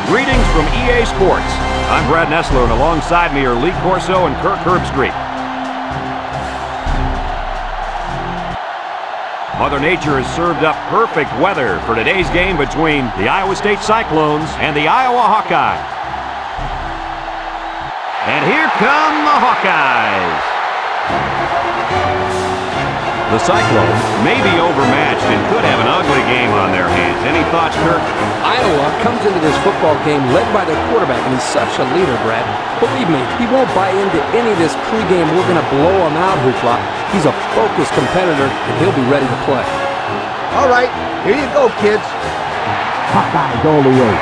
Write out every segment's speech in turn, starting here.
Greetings from EA Sports. I'm Brad Nessler, and alongside me are Lee Corso and Kirk Herbstreit. Mother Nature has served up perfect weather for today's game between the Iowa State Cyclones and the Iowa Hawkeyes. And here come the Hawkeyes. The Cyclones may be overmatched and could have an ugly game on their hands. Any thoughts, Kirk? Iowa comes into this football game led by their quarterback, and he's such a leader, Brad. Believe me, he won't buy into any of this pregame "we're going to blow him out" hoopla. He's a focused competitor, and he'll be ready to play. All right, here you go, kids. Hawkeyes all the way.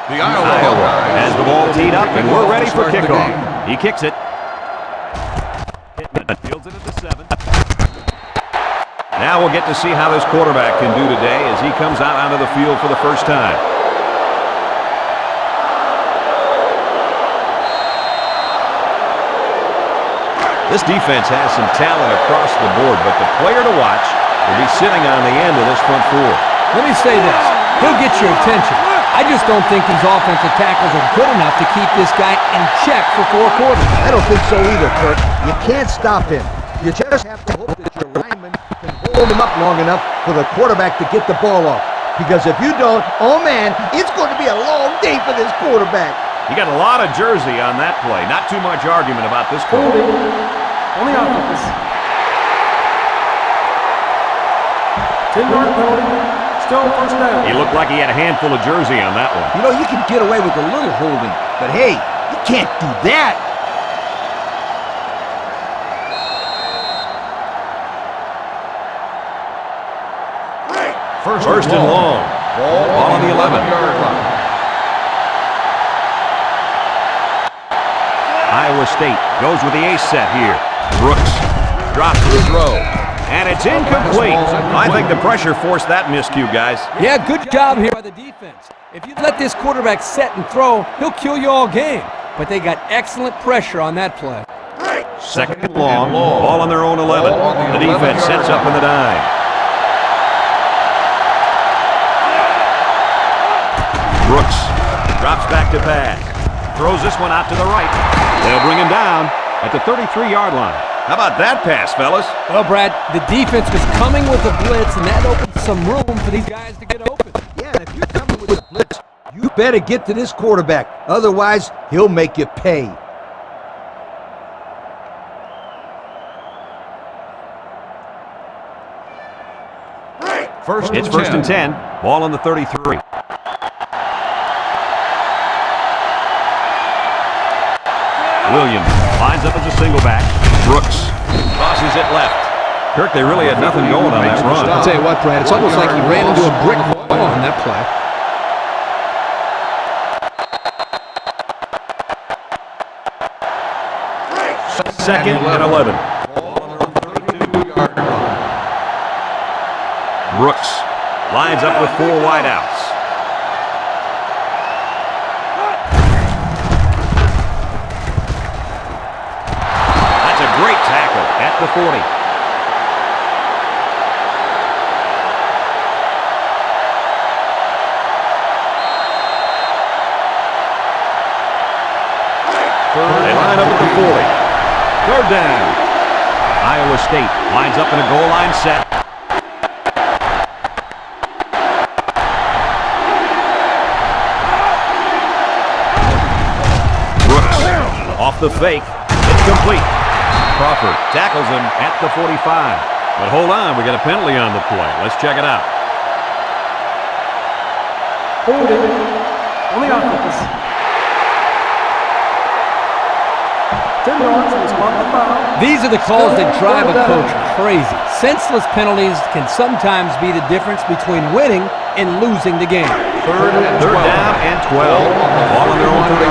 The Iowa has the ball teed up, and we're ready for kickoff. He kicks it. Fields it at the 7. Now we'll get to see how this quarterback can do today as he comes out onto the field for the first time. This defense has some talent across the board, but the player to watch will be sitting on the end of this front four. Let me say this. He'll get your attention. I just don't think these offensive tackles are good enough to keep this guy in check for 4 quarters. I don't think so either, Kirk. You can't stop him. You just have to hope that your lineman can hold him up long enough for the quarterback to get the ball off. Because if you don't, oh man, it's going to be a long day for this quarterback. He got a lot of jersey on that play. Not too much argument about this call. Only offense. 10-yard penalty. Still first down. He looked like he had a handful of jersey on that one. You know, you can get away with a little holding, but hey, you can't do that. First and long. Ball on the 11. Iowa State goes with the ace set here. Brooks drops the throw. And it's incomplete. I think the pressure forced that miscue, guys. Yeah, good job here by the defense. If you let this quarterback set and throw, he'll kill you all game. But they got excellent pressure on that play. Second and long. Ball on their own 11. The defense sets up in the dime. Brooks drops back to pass. Throws this one out to the right. They'll bring him down at the 33-yard line. How about that pass, fellas? Well, Brad, the defense was coming with a blitz, and that opened some room for these guys to get open. Yeah, and if you're coming with a blitz, you better get to this quarterback. Otherwise, he'll make you pay. It's first and 10. Ball on the 33. Williams lines up as a single back. Brooks crosses it left. Kirk, they really had nothing going on that run. I'll tell you what, Brad, it's almost like he ran into a brick wall on that play. Second and 11. Brooks lines up with 4 wideouts. Great tackle at the 40. They line up at the 40. Third down. Iowa State lines up in a goal line set. Brooks off the fake. It's complete. Crawford tackles him at the 45. But hold on, we got a penalty on the play. Let's check it out. Holding on the offense. 10 yards, respond to foul. These are the calls that drive a coach crazy. Senseless penalties can sometimes be the difference between winning and losing the game. Third down and 12. Ball on their own 31.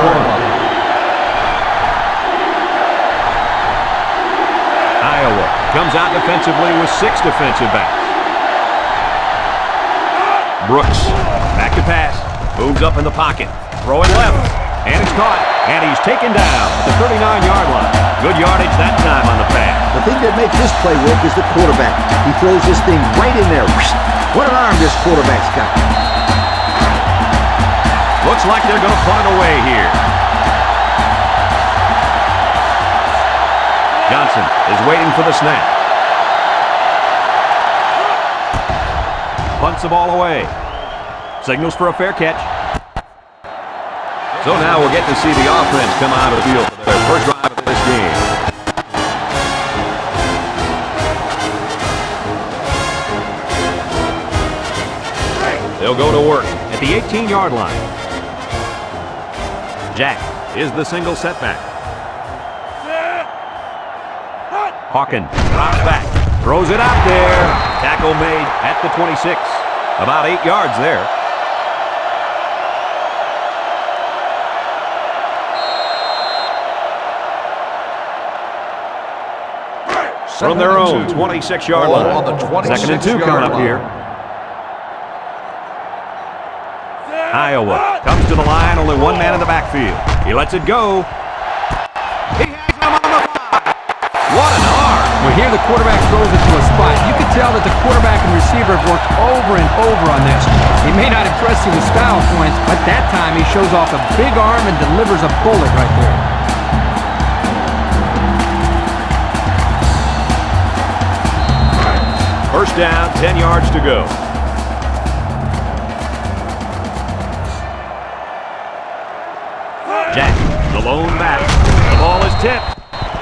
Iowa comes out defensively with 6 defensive backs. Brooks, back to pass, moves up in the pocket, throwing left, and it's caught, and he's taken down at the 39-yard line. Good yardage that time on the pass. The thing that makes this play work is the quarterback. He throws this thing right in there. What an arm this quarterback's got. Looks like they're going to punt it away here. Johnson is waiting for the snap. Punts the ball away. Signals for a fair catch. So now we're getting to see the offense come out of the field for their first drive of this game. They'll go to work at the 18-yard line. Jack is the single setback. Hawkins drops back, throws it out there. Tackle made at the 26. About 8 yards there. From their own 26-yard line. On the 2nd and 2 coming up here. Iowa comes to the line, only one man in the backfield. He lets it go. He has him on the 5. What an arm. Well, here the quarterback throws it to a spot. You can tell that the quarterback and receiver have worked over and over on this. He may not impress you with style points, but that time he shows off a big arm and delivers a bullet right there. First down, 10 yards to go. Jack, the lone back. The ball is tipped.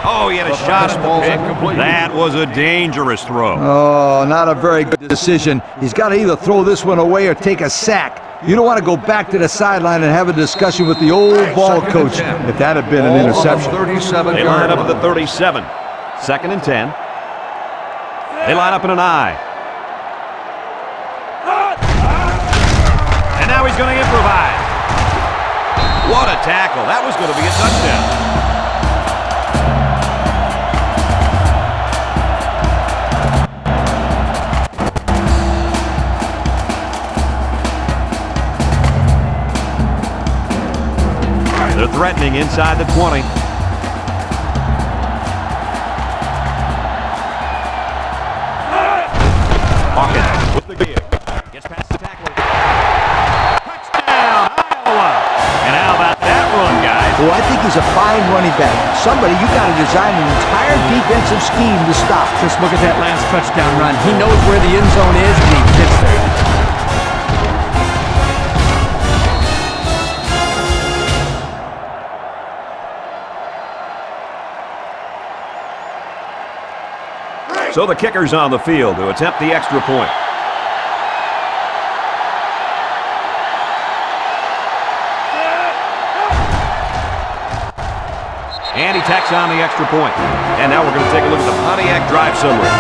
Oh, he had a shot at the pick. That was a dangerous throw. Oh, not a very good decision. He's got to either throw this one away or take a sack. You don't want to go back to the sideline and have a discussion with the old ball coach if that had been an interception. They line up at the 37. 2nd and 10. They line up in an I. And now he's going to improvise. What a tackle. That was going to be a touchdown. They're threatening inside the 20. Hawkins with the give. Gets past the tackler. Touchdown, Iowa! And how about that run, guys? Well, I think he's a fine running back. Somebody, you got to design an entire defensive scheme to stop. Just look at that last touchdown run. He knows where the end zone is, and he gets there. So the kicker's on the field to attempt the extra point. And he tacks on the extra point. And now we're going to take a look at the Pontiac drive summary.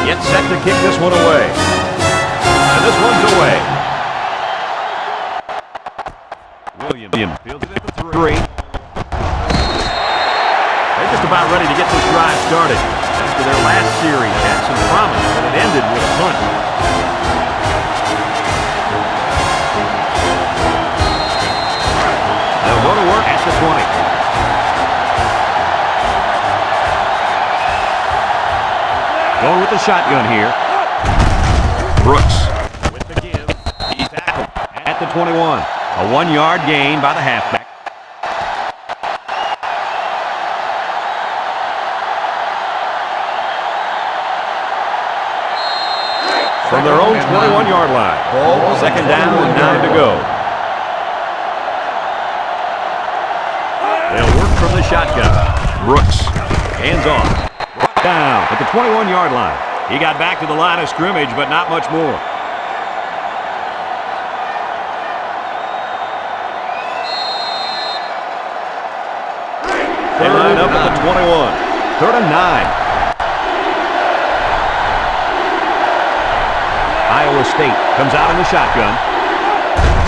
Gets set to kick this one away. And this one's away. Williams fields it at the 3. They're just about ready to get this drive started. After their last series had some promise, but it ended with a punt. They'll go to work at the 20. Going with the shotgun here. Brooks with the give. He's tackled at the 21. A 1-yard gain by the halfback. from their own 21-yard line. Second down and 9 to go. They'll work from the shotgun. Brooks, hands off. Down at the 21-yard line. He got back to the line of scrimmage, but not much more. They line up at the 21. 3rd and 9. Iowa State comes out in the shotgun.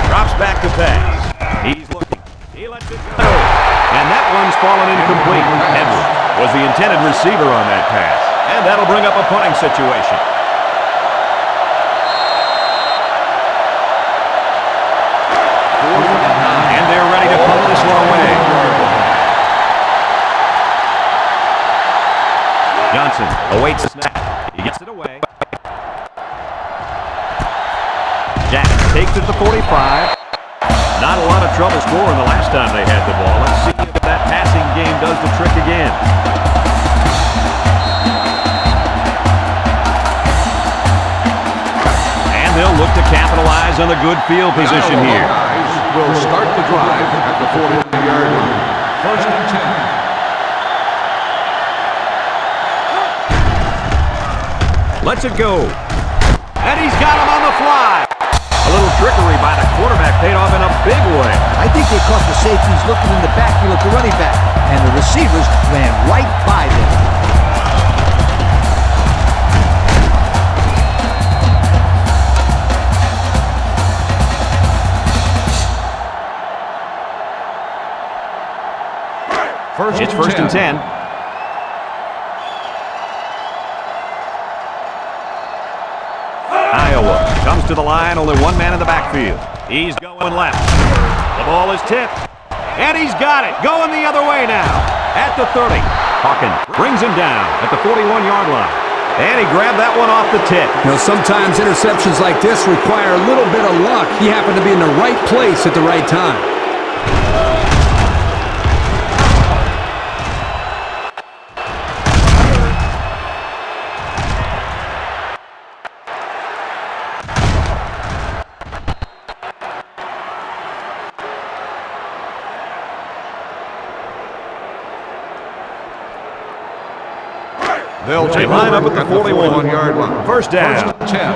Drops back to pass. He's looking. He lets it go. And that one's fallen incomplete. Edwards was the intended receiver on that pass. And that'll bring up a punting situation. And they're ready to punt this one away. Johnson awaits the snap. He gets it away. Jack takes it to 45. Not a lot of trouble scoring the last time they had the ball. Let's see if that passing game does the trick again. And they'll look to capitalize on the good field position here. Will start the drive at the 40-yard line. 1st and 10. Lets it go. And he's got him on the fly. A little trickery by the quarterback paid off in a big way. I think they caught the safeties looking in the backfield at the running back, and the receivers ran right by them. It's 1st and 10. Iowa comes to the line, only one man in the backfield. He's going left. The ball is tipped. And he's got it. Going the other way now. At the 30. Hawkeyes brings him down at the 41-yard line. And he grabbed that one off the tip. You know, sometimes interceptions like this require a little bit of luck. He happened to be in the right place at the right time. They line up at the 41-yard line. First down. 1st and 10.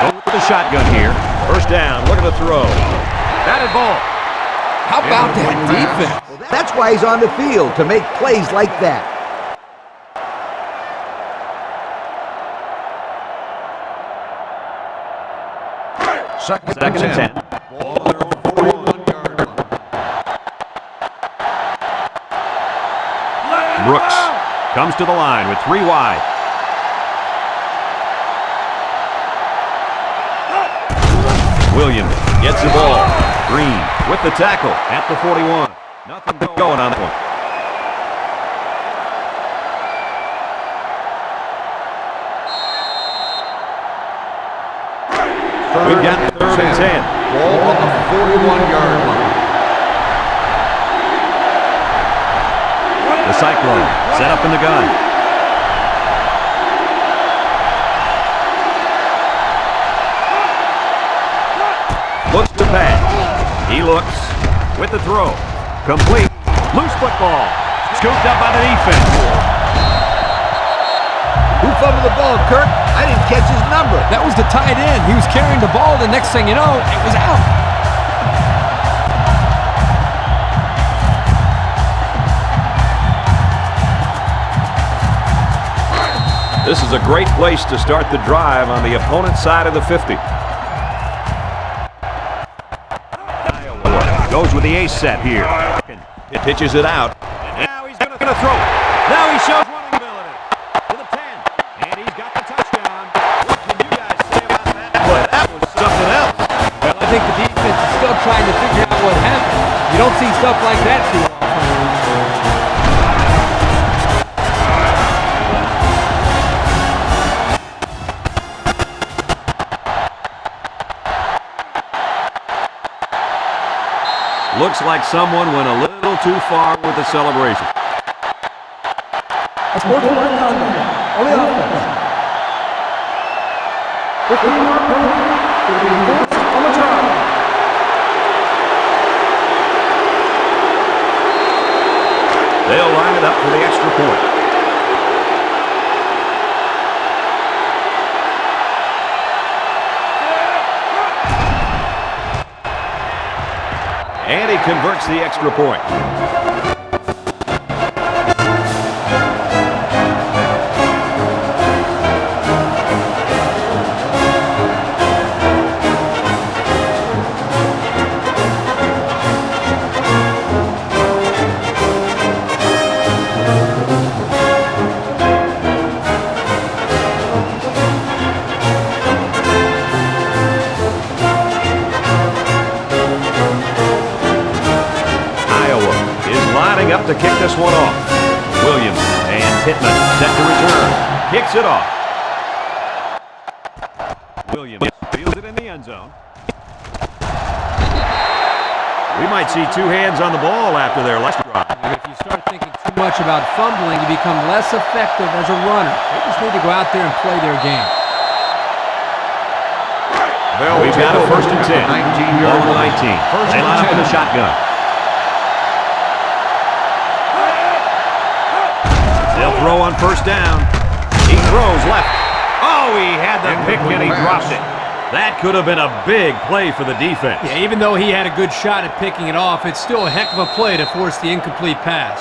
Go with the shotgun here. First down. Looking to throw. Batted ball. How about that defense? Well, that's why he's on the field, to make plays like that. Second and 10. Ball on their own 41-yard line. Brooks comes to the line with 3 wide. Williams gets the ball. Green with the tackle at the 41. Nothing going on that one. We've got 3rd and 10. Ball on the 41-yard line. The Cyclone set up in the gun. Looks to pass. He looks with the throw. Complete. Loose football. Scooped up by the defense. Who fumbled the ball, Kirk? I didn't catch his number. That was the tight end. He was carrying the ball. The next thing you know, it was out. This is a great place to start the drive on the opponent's side of the 50. Iowa goes with the ace set here. It pitches it out. And now he's going to throw it. Now he shows running ability. To the 10. And he's got the touchdown. What can you guys say about that play? That was something else. Well, I think the defense is still trying to figure out what happened. You don't see stuff like that too often. Looks like someone went a little too far with the celebration. Unsportsmanlike conduct on the offense. 15-yard penalty will be enforced on the try. They'll line it up for the extra point. And he converts the extra point. Up to kick this one off. Williams and Pittman set to return. Kicks it off. Williams fields it in the end zone. We might see two hands on the ball after their last drive. And if you start thinking too much about fumbling, you become less effective as a runner. They just need to go out there and play their game. We've got a 1st and 10. 19-yard line. 19. They line up in the shotgun. They'll throw on 1st down. He throws left. Oh, he had the pick and he dropped it. That could have been a big play for the defense. Yeah, even though he had a good shot at picking it off, it's still a heck of a play to force the incomplete pass.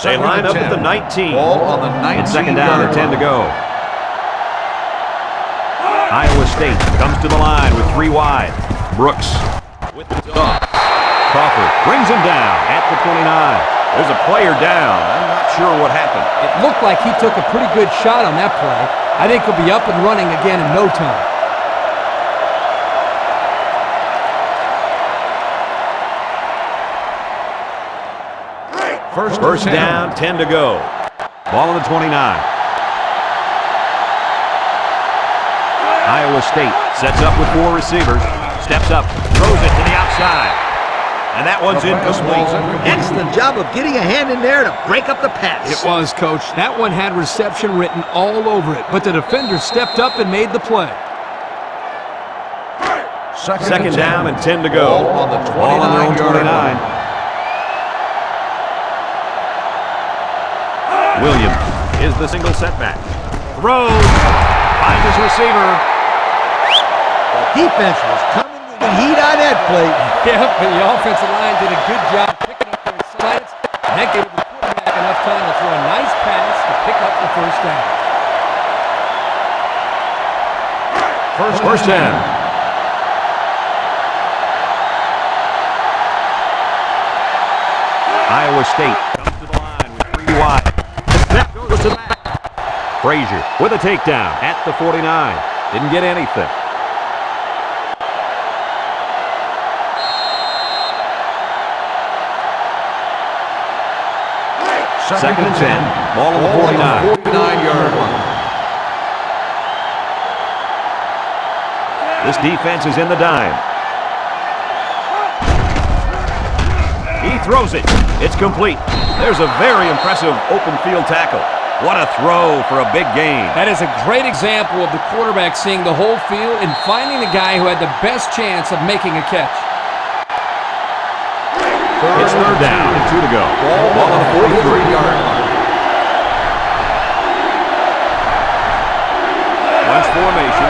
They line up at the 19. Ball on the 19. And 2nd down and 10 to go. Iowa State comes to the line with 3 wide. Brooks with the toss. Crawford brings him down at the 29. There's a player down. I'm not sure what happened. It looked like he took a pretty good shot on that play. I think he'll be up and running again in no time. First down, 10 to go. Ball on the 29. Iowa State sets up with 4 receivers. Steps up, throws it to the outside. And that one's incomplete. Excellent job of getting a hand in there to break up the pass. It was, Coach. That one had reception written all over it, but the defender stepped up and made the play. Second down and 10 to go. Ball on their own 29. Williams is the single setback. Throws. Finds his receiver. The defense was coming with the heat on that play. Yep, and the offensive line did a good job picking up their slants, and that gave the quarterback enough time to throw a nice pass to pick up the 1st down. First down. Iowa State comes to the line with 3 wide. That goes to the back. Frazier with a takedown at the 49. Didn't get anything. Second and 10. Ball on the 49. 49-yard line. This defense is in the dime. He throws it. It's complete. There's a very impressive open field tackle. What a throw for a big gain. That is a great example of the quarterback seeing the whole field and finding the guy who had the best chance of making a catch. It's 3rd down and 2 to go. Ball on the 43-yard line. Bunch formation.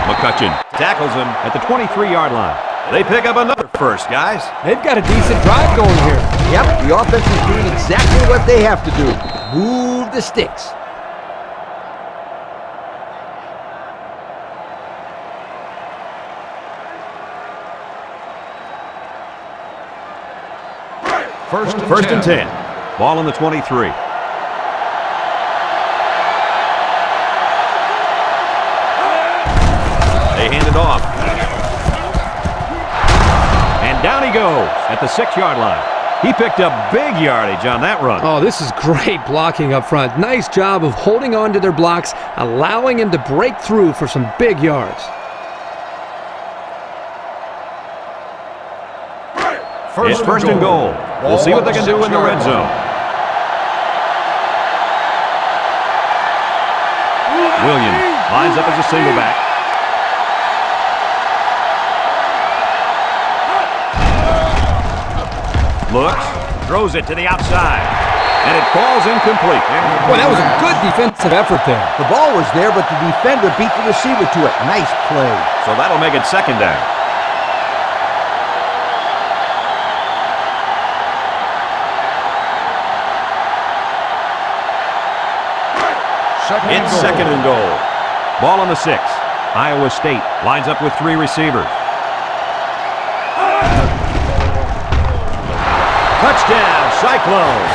McCutcheon tackles him at the 23-yard line. They pick up another first, guys. They've got a decent drive going here. Yep, the offense is doing exactly what they have to do. Move the sticks. First and 10. Ball on the 23. They hand it off. And down he goes at the 6-yard line. He picked up big yardage on that run. Oh, this is great blocking up front. Nice job of holding on to their blocks, allowing him to break through for some big yards. It's first and goal. We'll see what they can do in the red zone. Williams lines up as a single back. Looks, throws it to the outside, and it falls incomplete. Boy, that was a good defensive effort there. The ball was there, but the defender beat the receiver to it. Nice play. So that'll make it second down. It's second and goal. Ball on the 6. Iowa State lines up with 3 receivers. Touchdown, Cyclones.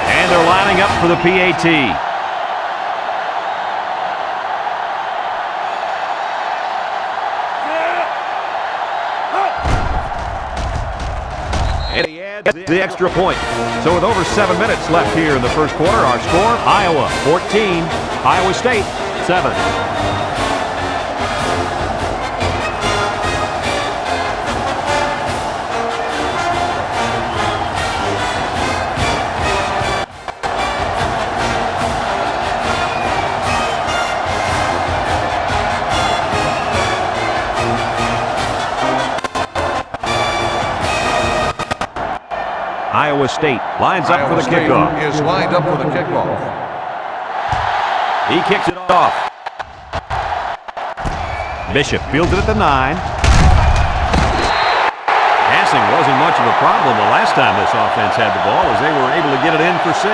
And they're lining up for the PAT. And he adds the extra point. So with over 7 minutes left here in the first quarter, our score, Iowa 14, Iowa State 7. Iowa State lines up for the kickoff. Is lined up for the kickoff. He kicks it off. Bishop fields it at the 9. Passing wasn't much of a problem the last time this offense had the ball, as they were able to get it in for 6.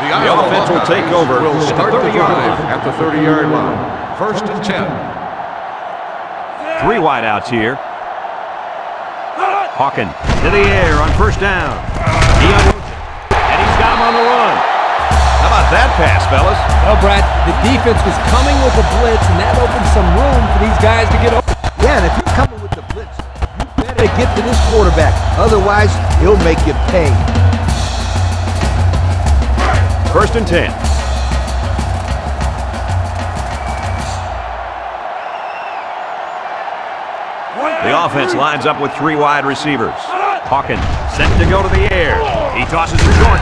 The offense will take over. Will start the drive at the 30-yard line. First and 10. 3 wideouts here. Hawkins to the air on first down. He unloads it, and he's got him on the run. How about that pass, fellas? Well, Brad, the defense was coming with a blitz, and that opened some room for these guys to get open. Yeah, and if you're coming with the blitz, you better get to this quarterback. Otherwise, he'll make you pay. First and 10. The offense lines up with 3 wide receivers. Hawkins set to go to the air. He tosses it short.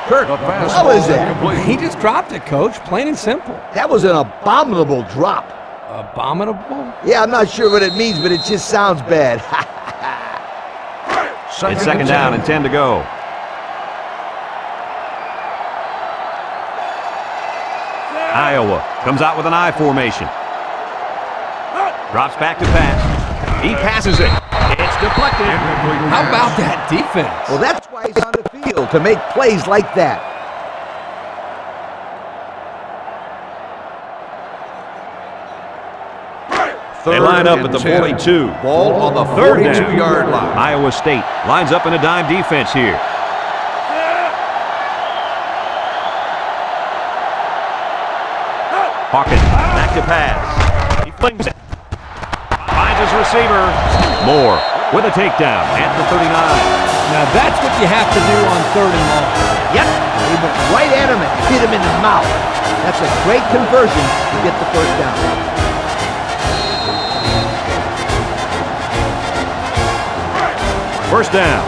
Kurt, how was that? He just dropped it, Coach, plain and simple. That was an abominable drop. Abominable? Yeah, I'm not sure what it means, but it just sounds bad. It's second down and 10 to go. Iowa comes out with an I formation. Drops back to pass. He passes it. It's deflected. How about that defense? Well, that's why he's on the field, to make plays like that. They line up at the 42. Ball on the 42-yard line. Iowa State lines up in a dime defense here. Hawkins back to pass. He flings it. Finds his receiver. Moore with a takedown at the 39. Now that's what you have to do on 3rd and long. Yep, he went right at him and hit him in the mouth. That's a great conversion to get the first down. First down.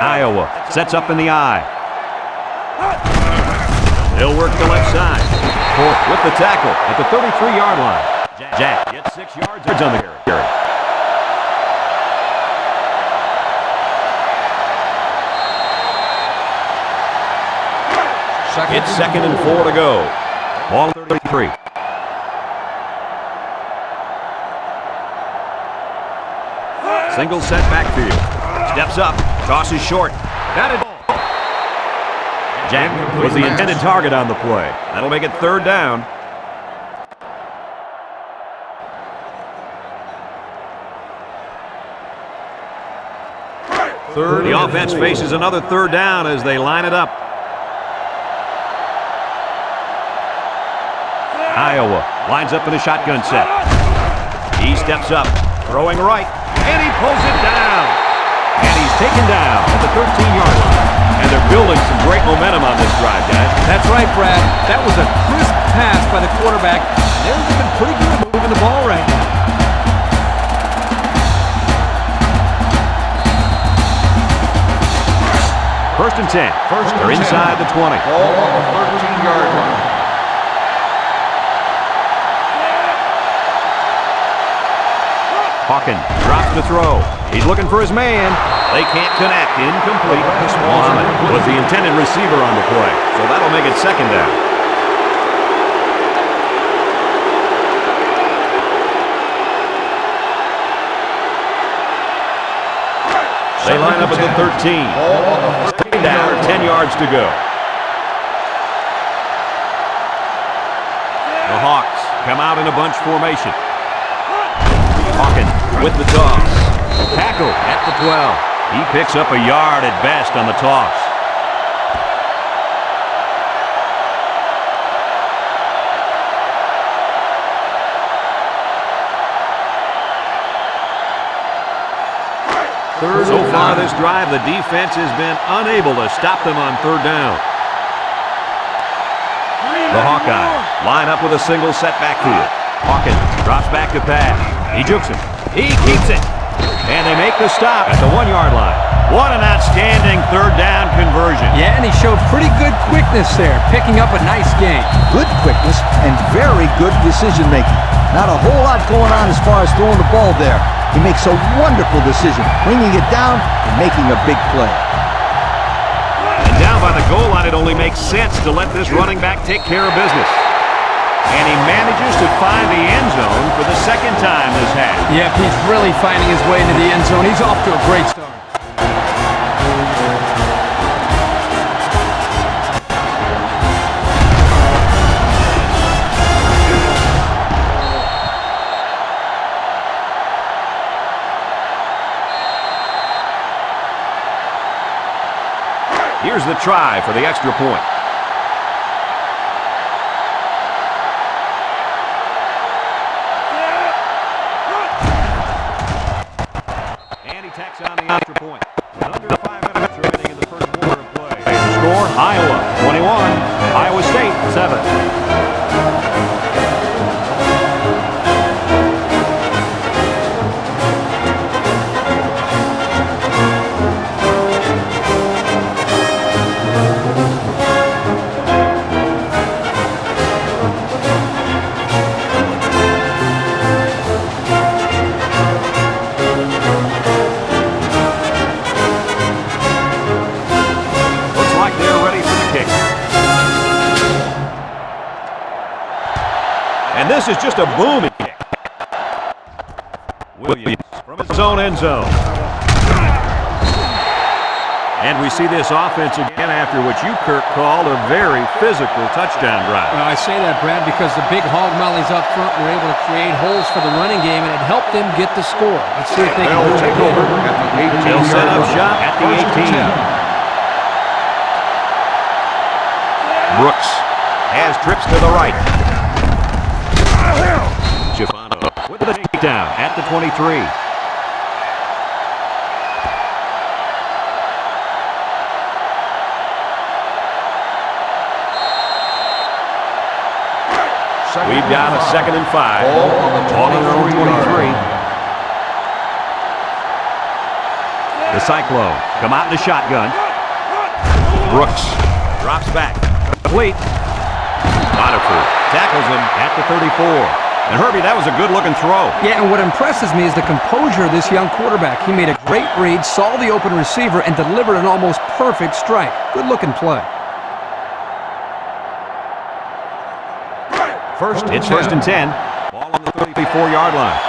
Iowa sets up in the I. They'll work the left side. Ford with the tackle at the 33-yard line. Jack gets 6 yards on the carry. It's second and 4 to go. Ball 33. Single set backfield. Steps up. Tosses short. Batted ball. Jack was the intended target on the play. That'll make it 3rd down. The offense faces another 3rd down as they line it up. Iowa lines up in a shotgun set. He steps up, throwing right, and he pulls it down. And he's taken down at the 13-yard line. And they're building some great momentum on this drive, guys. That's right, Brad. That was a crisp pass by the quarterback. They're looking pretty good moving the ball right now. First and 10. They're inside the 20. Ball on the 13-yard line. Hawkins drops to throw. He's looking for his man. They can't connect. Incomplete. Muhammad was the intended receiver on the play, so that'll make it 2nd down. They line up at the 13. Second down, 10 yards to go. The Hawks come out in a bunch formation. Hawkins with the toss. Tackle at the 12. He picks up a yard at best on the toss. So far this drive, the defense has been unable to stop them on 3rd down. The Hawkeyes line up with a single set backfield. Hawkins drops back to pass. He jukes him. He keeps it. And they make the stop at the 1-yard line. What an outstanding 3rd down conversion. Yeah, and he showed pretty good quickness there, picking up a nice gain. Good quickness and very good decision-making. Not a whole lot going on as far as throwing the ball there. He makes a wonderful decision, bringing it down and making a big play. And down by the goal line, it only makes sense to let this running back take care of business. And he manages to find the end zone for the 2nd time this half. Yep, he's really finding his way into the end zone. He's off to a great start. Here's the try for the extra point. And he tacks on the extra point. Under 5 minutes remaining in the first quarter of play. The score, Iowa 21, Iowa State 7. And this is just a booming kick. Williams from his own end zone. And we see this offense again after what you, Kirk, called a very physical touchdown drive. Well, I say that, Brad, because the big hog mollies up front were able to create holes for the running game, and it helped them get the score. Let's see if they can They'll take over at the 18. They'll set up shop at the 18. Brooks has trips to the right. Schifano with the takedown at the 23. We've got a 2nd and 5. Ball on the 23. The Cyclones come out in the shotgun. Brooks drops back. Complete. Waterford tackles him at the 34. And Herbie, that was a good-looking throw. Yeah, and what impresses me is the composure of this young quarterback. He made a great read, saw the open receiver, and delivered an almost perfect strike. Good-looking play. It's first and 10. Ball on the 34-yard line.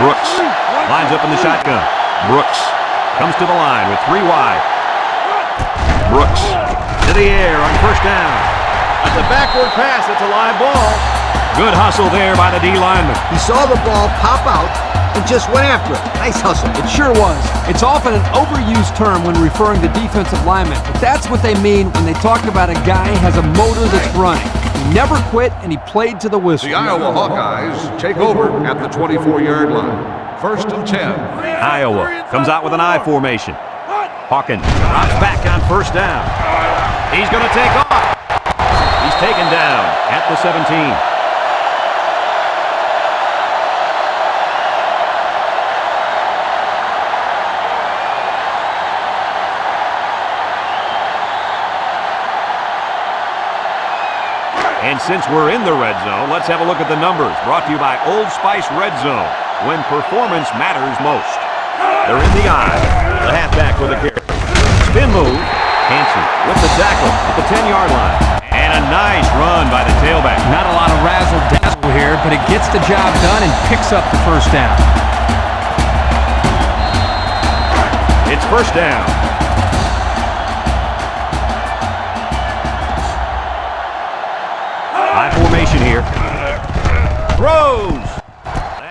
Brooks lines up in the shotgun. Brooks comes to the line with 3 wide. Brooks to the air on first down. That's a backward pass. It's a live ball. Good hustle there by the D lineman. He saw the ball pop out and just went after it. Nice hustle. It sure was. It's often an overused term when referring to defensive linemen, but that's what they mean when they talk about a guy who has a motor that's running. He never quit, and he played to the whistle. The Iowa Hawkeyes take over at the 24-yard line. 1st and 10. Iowa comes out with an I formation. Hawkins drops back on first down. He's going to take off. He's taken down at the 17. And since we're in the red zone, let's have a look at the numbers. Brought to you by Old Spice Red Zone, when performance matters most. They're in the eye. The halfback with a carry. Spin move. Hansen with the tackle at the 10-yard line. And a nice run by the tailback. Not a lot of razzle-dazzle here, but it gets the job done and picks up the first down. It's first down. High formation here. Throws.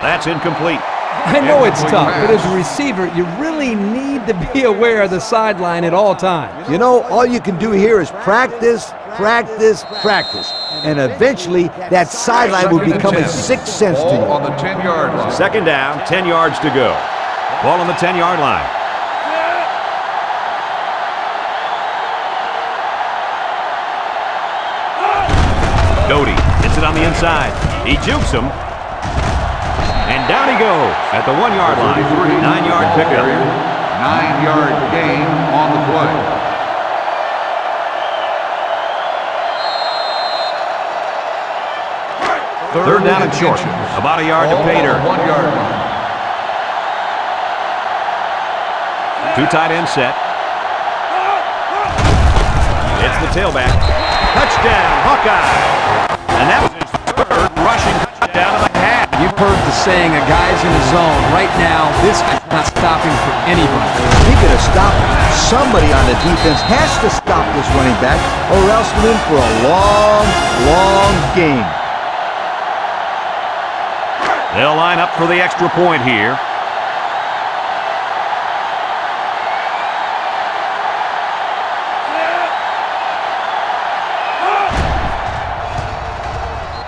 That's incomplete. I know it's tough, but as a receiver, you really need to be aware of the sideline at all times. You know, all you can do here is practice, practice, practice. And eventually, that sideline will become a sixth sense to you. Ball on the 10-yard line. Second down, 10 yards to go. Ball on the 10-yard line. Doty hits it on the inside. He jukes him. And down he goes at the 1-yard line. 9-yard pickup. 9-yard gain on the play. Third down and short. About a yard to pay dirt. 1-yard line. 2 tight end set. It's the tailback. Touchdown, Hawkeye. And that was his 3rd rushing touchdown of the half. You've heard the saying, a guy's in the zone. Right now, this guy's not stopping for anybody. Speaking of stopping, somebody on the defense has to stop this running back, or else we're in for a long, long game. They'll line up for the extra point here.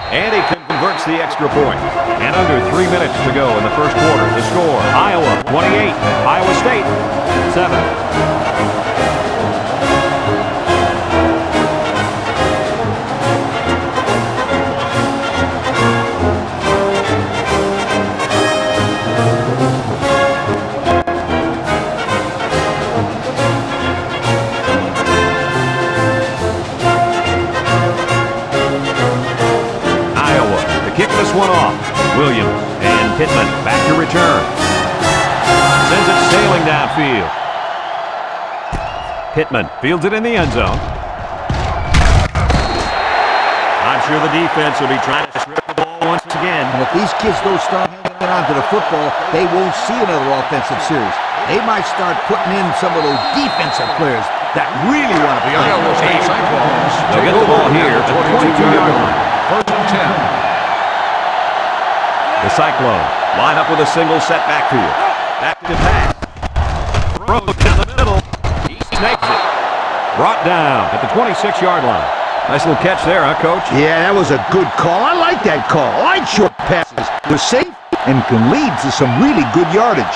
And he converts the extra point. And under 3 minutes to go in the first quarter. The score, Iowa 28, Iowa State 7. This one off. Williams and Pittman back to return. Sends it sailing downfield. Pittman fields it in the end zone. I'm sure the defense will be trying to strip the ball once again. And if these kids don't start hanging on to the football, they won't see another offensive series. They might start putting in some of those defensive players that really want to The play. Iowa State Cyclones They'll take get the over ball here at at the the 22-yard line. 1st and 10. The Cyclones line up with a single set backfield. Back to pass. Throws down the middle. He snakes it. Brought down at the 26-yard line. Nice little catch there, huh, Coach? Yeah, that was a good call. I like that call. I like short passes. They're safe and can lead to some really good yardage.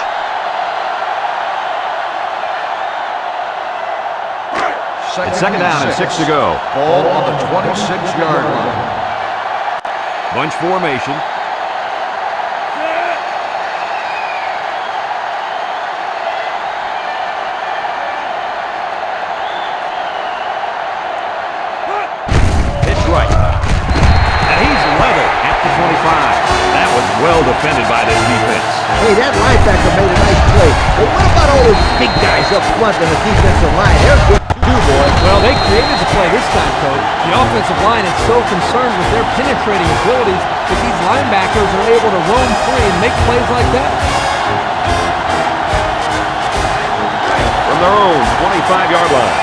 It's second down and 6 to go. Ball on the 26-yard line. Bunch formation. Well defended by this defense. Hey, that linebacker made a nice play. But what about all those big guys up front in the defensive line? They're good too, boys. Well, they created the play this time, Coach. The offensive line is so concerned with their penetrating abilities that these linebackers are able to roam free and make plays like that. their own 25-yard line.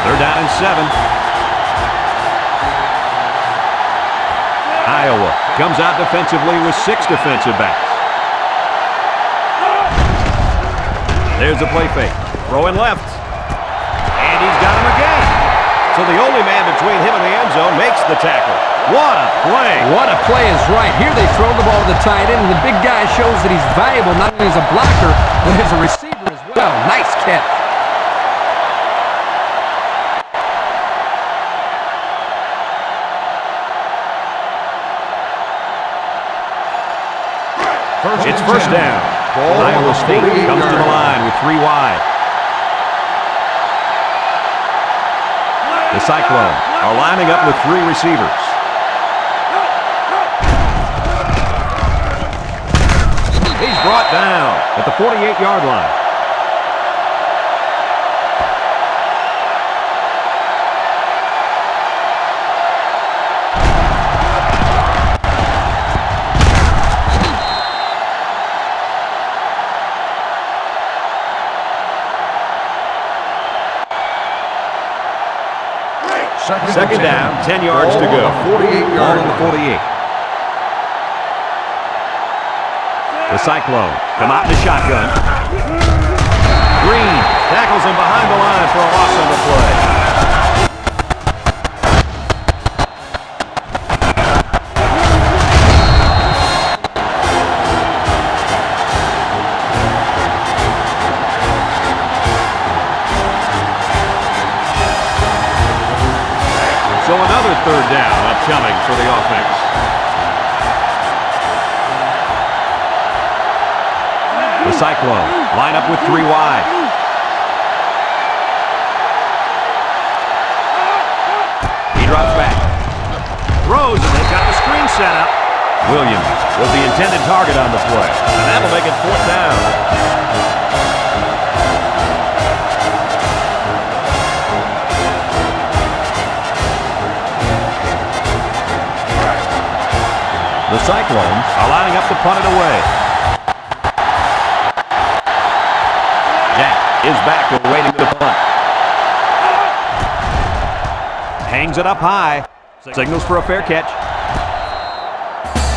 They're down in 7. Iowa comes out defensively with 6 defensive backs. There's the play fake. Throwing left. And he's got him again. So the only man between him and the end zone makes the tackle. What a play. What a play is right. Here they throw the ball to the tight end, and the big guy shows that he's valuable not only as a blocker, but as a receiver as well. Nice catch. It's first down. Iowa State comes to the line with 3 wide. The Cyclones are lining up with 3 receivers. He's brought down at the 48-yard line. Second down, 10 yards to go. 48-yard on the 48. The Cyclones come out in the shotgun. Green tackles him behind the line for a loss on the play. So another third down upcoming for the offense. The Cyclones line up with 3 wide. He drops back. Throws, and they've got the screen set up. Williams was the intended target on the play, and that'll make it 4th down. The Cyclones are lining up to punt it away. Jack is back awaiting the punt. Hangs it up high. Signals for a fair catch.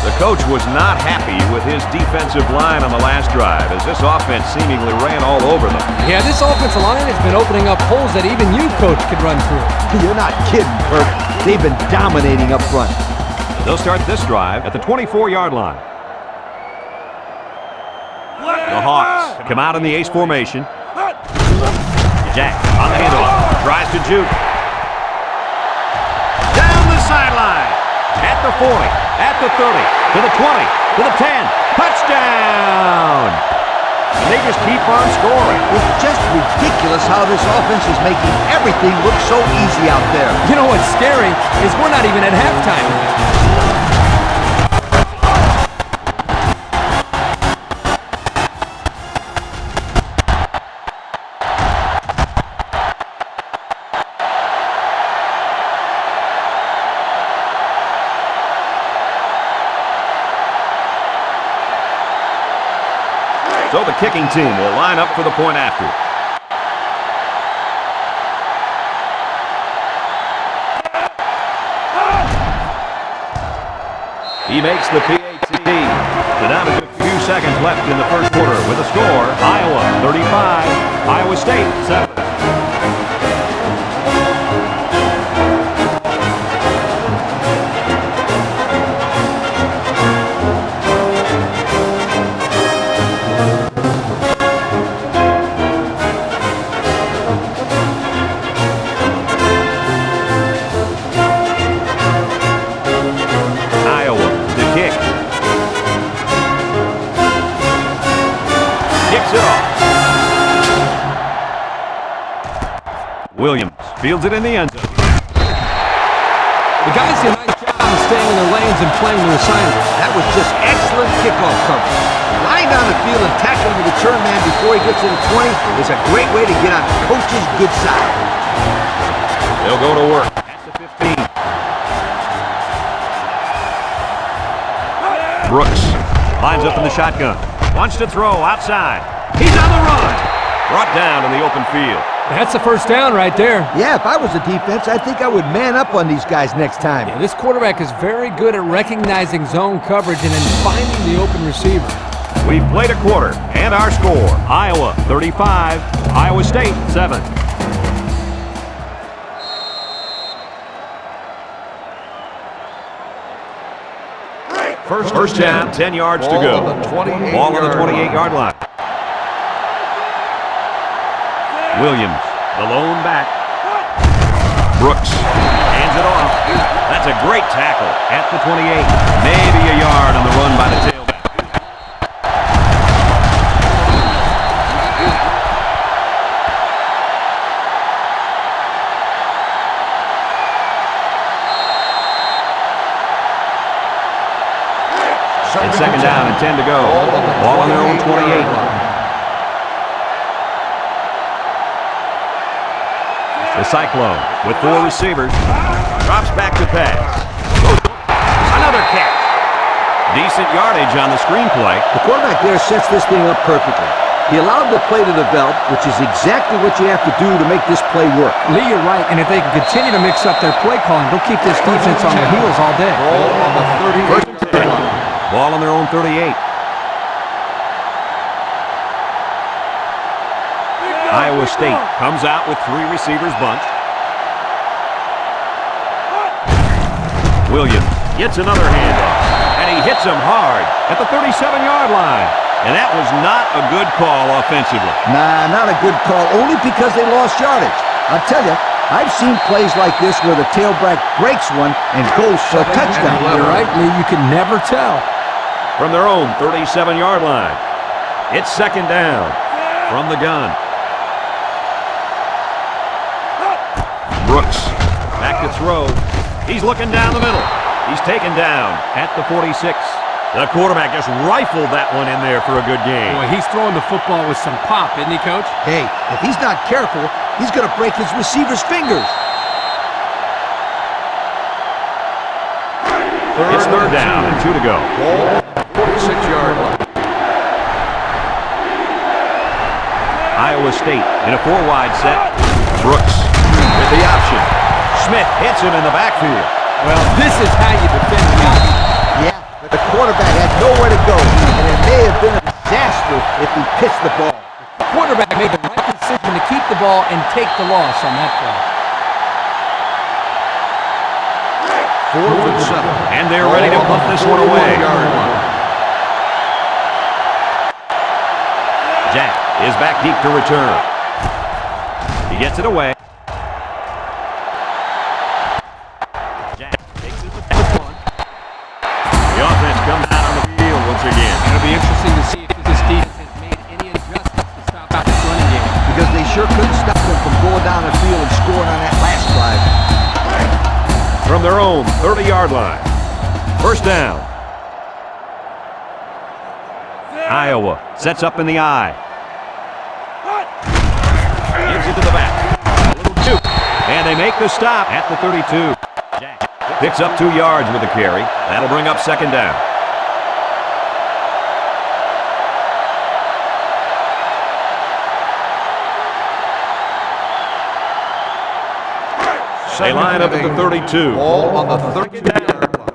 The coach was not happy with his defensive line on the last drive as this offense seemingly ran all over them. Yeah, this offensive line has been opening up holes that even you, coach, could run through. You're not kidding, Kirk. They've been dominating up front. They'll start this drive at the 24-yard line. The Hawks come out in the ace formation. Jack on the handoff. Tries to juke. Down the sideline. At the 40. At the 30. To the 20. To the 10. Touchdown! And they just keep on scoring. It's just ridiculous how this offense is making everything look so easy out there. You know what's scary is we're not even at halftime. So the kicking team will line up for the point after. He makes the PAT. So down to a few seconds left in the first quarter with a score, Iowa 35, Iowa State 7. Williams fields it in the end zone. The guys did a nice job of staying in their lanes and playing their assignment. That was just excellent kickoff coverage. Lying down the field and tackling the return man before he gets to the 20 is a great way to get on the coach's good side. They'll go to work at the 15. Brooks lines up in the shotgun. Wants to throw outside. He's on the run. Brought down in the open field. That's a first down right there. Yeah, if I was the defense, I think I would man up on these guys next time. Yeah, this quarterback is very good at recognizing zone coverage and then finding the open receiver. We've played a quarter, and our score, Iowa 35, Iowa State 7. First down, 10 yards to go. Ball on the 28-yard line. Williams, the lone back. Brooks hands it off. That's a great tackle at the 28. Maybe a yard on the run by the tailback. It's second down and 10 to go. Ball on their own 28. The Cyclone with 4 receivers. Drops back to pass. Another catch. Decent yardage on the screen play. The quarterback there sets this thing up perfectly. He allowed the play to develop, which is exactly what you have to do to make this play work. Lee, you're right, and if they can continue to mix up their play calling, they'll keep this defense on their heels all day. First and 10. Ball on their own 38. Iowa State comes out with 3 receivers bunched. Williams gets another handoff, and he hits him hard at the 37-yard line. And that was not a good call offensively. Nah, not a good call, only because they lost yardage. I'll tell you, I've seen plays like this where the tailback breaks one and goes for a touchdown. You're right, Lee. You can never tell. From their own 37-yard line, it's second down from the gun. Brooks, back to throw. He's looking down the middle. He's taken down at the 46. The quarterback just rifled that one in there for a good game. Boy, he's throwing the football with some pop, isn't he, Coach? Hey, if he's not careful, he's going to break his receiver's fingers. It's third down and 2 to go. 46-yard line. Iowa State in a 4-wide set. Brooks with the option. Smith hits him in the backfield. Well, this is how you defend the option. Yeah, but the quarterback had nowhere to go, and it may have been a disaster if he pitched the ball. The quarterback made the right decision to keep the ball and take the loss on that play. 4th and 7. And they're ready to punt this one away. Jack is back deep to return. He gets it away. Jack takes it to the one. The offense comes out on the field once again. It'll be interesting to see if this defense has made any adjustments to stop out this running game. Because they sure couldn't stop them from going down the field and scoring on that last drive. From their own 30-yard line. First down. Iowa sets up in the eye. Gives it to the back. A little juke. And they make the stop at the 32. Jack picks up 2 yards with the carry. That'll bring up second down. They line up at the 32. Ball on the 32-yard line.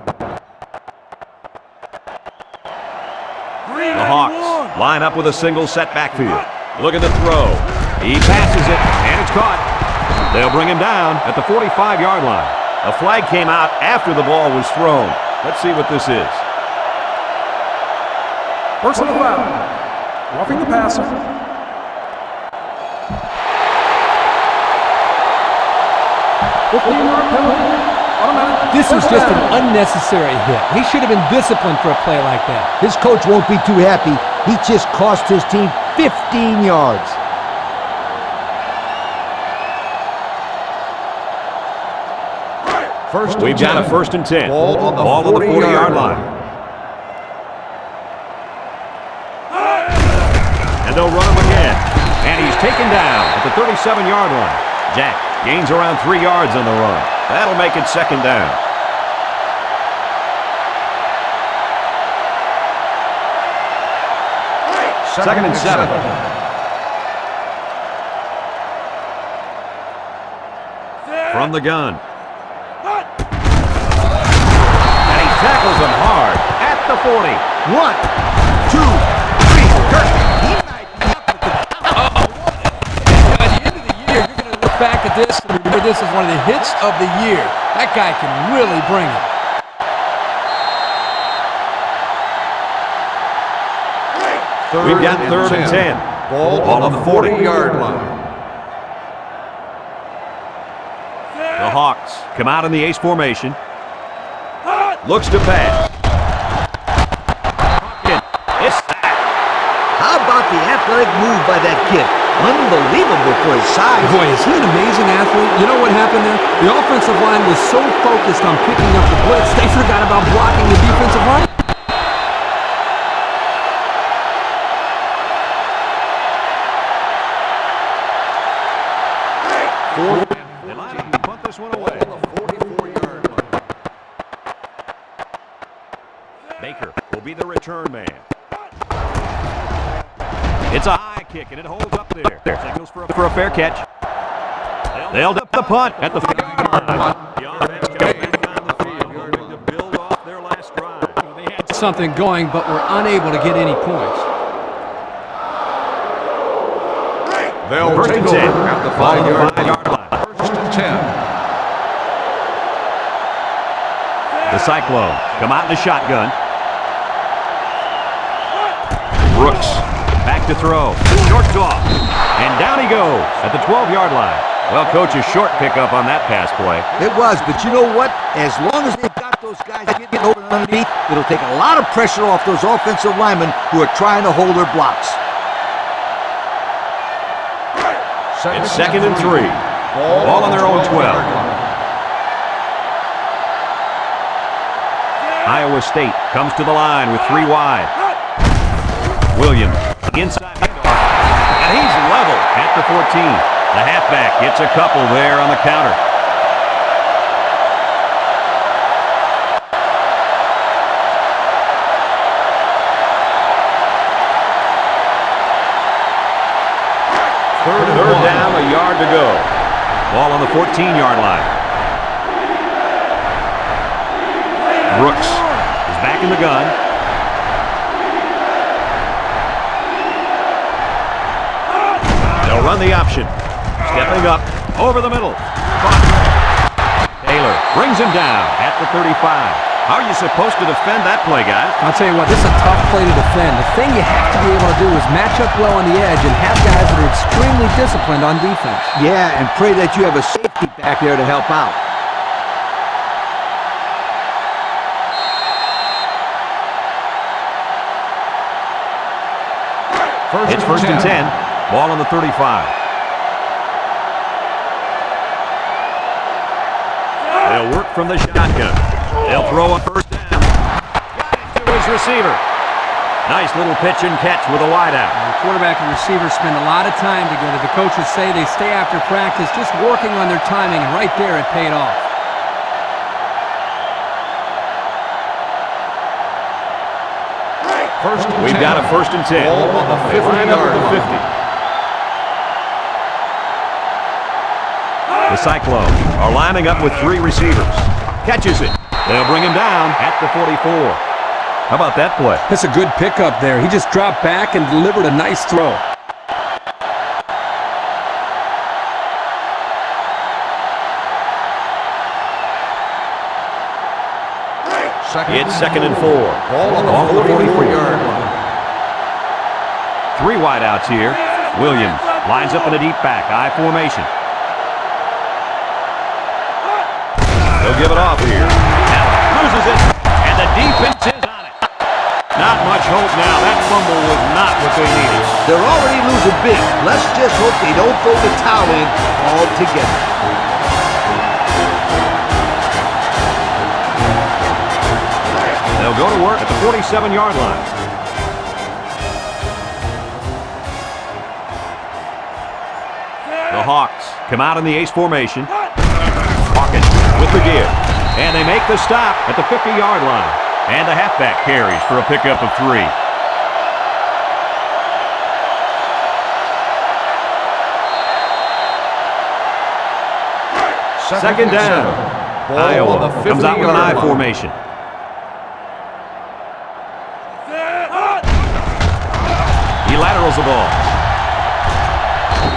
The Hawks line up with a single set backfield. Look at the throw. He passes it, and it's caught. They'll bring him down at the 45-yard line. A flag came out after the ball was thrown. Let's see what this is. Personal foul. Roughing the passer. This was just an unnecessary hit. He should have been disciplined for a play like that. His coach won't be too happy. He just cost his team 15 yards. We've got a 1st and 10. Ball on the 40-yard line. And they'll run him again. And he's taken down at the 37-yard line. Jack gains around 3 yards on the run. That'll make it second down. Second and 7. from the gun. And he tackles him hard at the 40. 1, 2, 3. Kirk, he might be up at the By the end of the year, you're going to look back at this and remember this as one of the hits of the year. That guy can really bring it. We've got 3rd and 10. Ball on the 40-yard line. The Hawks come out in the ace formation. Looks to pass. It's sacked. How about the athletic move by that kid? Unbelievable for his size. Boy, is he an amazing athlete. You know what happened there? The offensive line was so focused on picking up the blitz, they forgot about blocking the defensive line. They line up to punt this one away. Baker will be the return man. It's a high kick, and it holds up there. Signals for a fair catch. They'll up the punt at the 50-yard line. The offense coming back on the field, hoping to build off their last drive. They had something going, but were unable to get any points. They'll First take and 10 over at the ball on the 5-yard 5-yard line. First and 10. The Cyclones come out in the shotgun. Brooks back to throw. Short's off. And down he goes at the 12-yard line. Well, Coach, a short pickup on that pass play. It was, but you know what? As long as they've got those guys getting over underneath, it'll take a lot of pressure off those offensive linemen who are trying to hold their blocks. It's 2nd and 3. Ball on their own 12. Iowa State comes to the line with 3 wide. Williams inside handoff, and he's level at the 14. The halfback gets a couple there on the counter. Third down, a yard to go. Ball on the 14-yard line. Brooks is back in the gun. They'll run the option. Stepping up over the middle. Taylor brings him down at the 35. How are you supposed to defend that play, guys? I'll tell you what, this is a tough play to defend. The thing you have to be able to do is match up well on the edge and have guys that are extremely disciplined on defense. Yeah, and pray that you have a safety back there to help out. It's 1st and 10. Ball on the 35. They'll work from the shotgun. They'll throw on 1st down. Got it to his receiver. Nice little pitch and catch with a wideout. The quarterback and receiver spend a lot of time together. The coaches say they stay after practice just working on their timing, and right there it paid off. We've got a 1st and 10. Ball on the They line up at the 50. The Cyclones are lining up with 3 receivers. Catches it. They'll bring him down at the 44. How about that play? That's a good pickup there. He just dropped back and delivered a nice throw. It's 2nd and 4. Ball on the 44-yard line. 3 wideouts here. Williams lines up in a deep back, I formation. They'll give it off here. Allen loses it, and the defense is on it. Not much hope now. That fumble was not what they needed. They're already losing big. Let's just hope they don't throw the towel in altogether. They'll go to work at the 47-yard line. The Hawks come out in the ace formation. Hawkeyes with the give. And they make the stop at the 50-yard line. And the halfback carries for a pickup of 3. Second down. Iowa comes out with an I formation. He laterals the ball.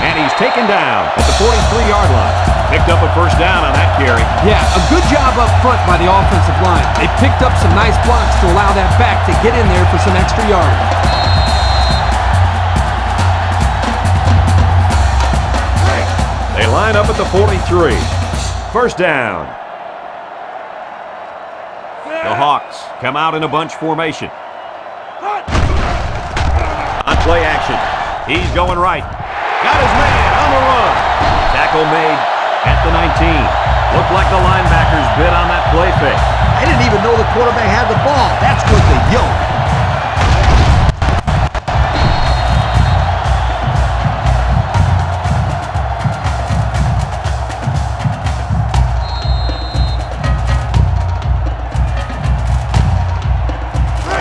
And he's taken down at the 43-yard line. Picked up a first down on that carry. Yeah, a good job up front by the offensive line. They picked up some nice blocks to allow that back to get in there for some extra yardage. They line up at the 43. First down. The Hawks come out in a bunch formation. On play action. He's going right. Got his man on the run. Tackle made at the 19. Looked like the linebackers bid on that play fake. I didn't even know the quarterback had the ball. That's good to yo.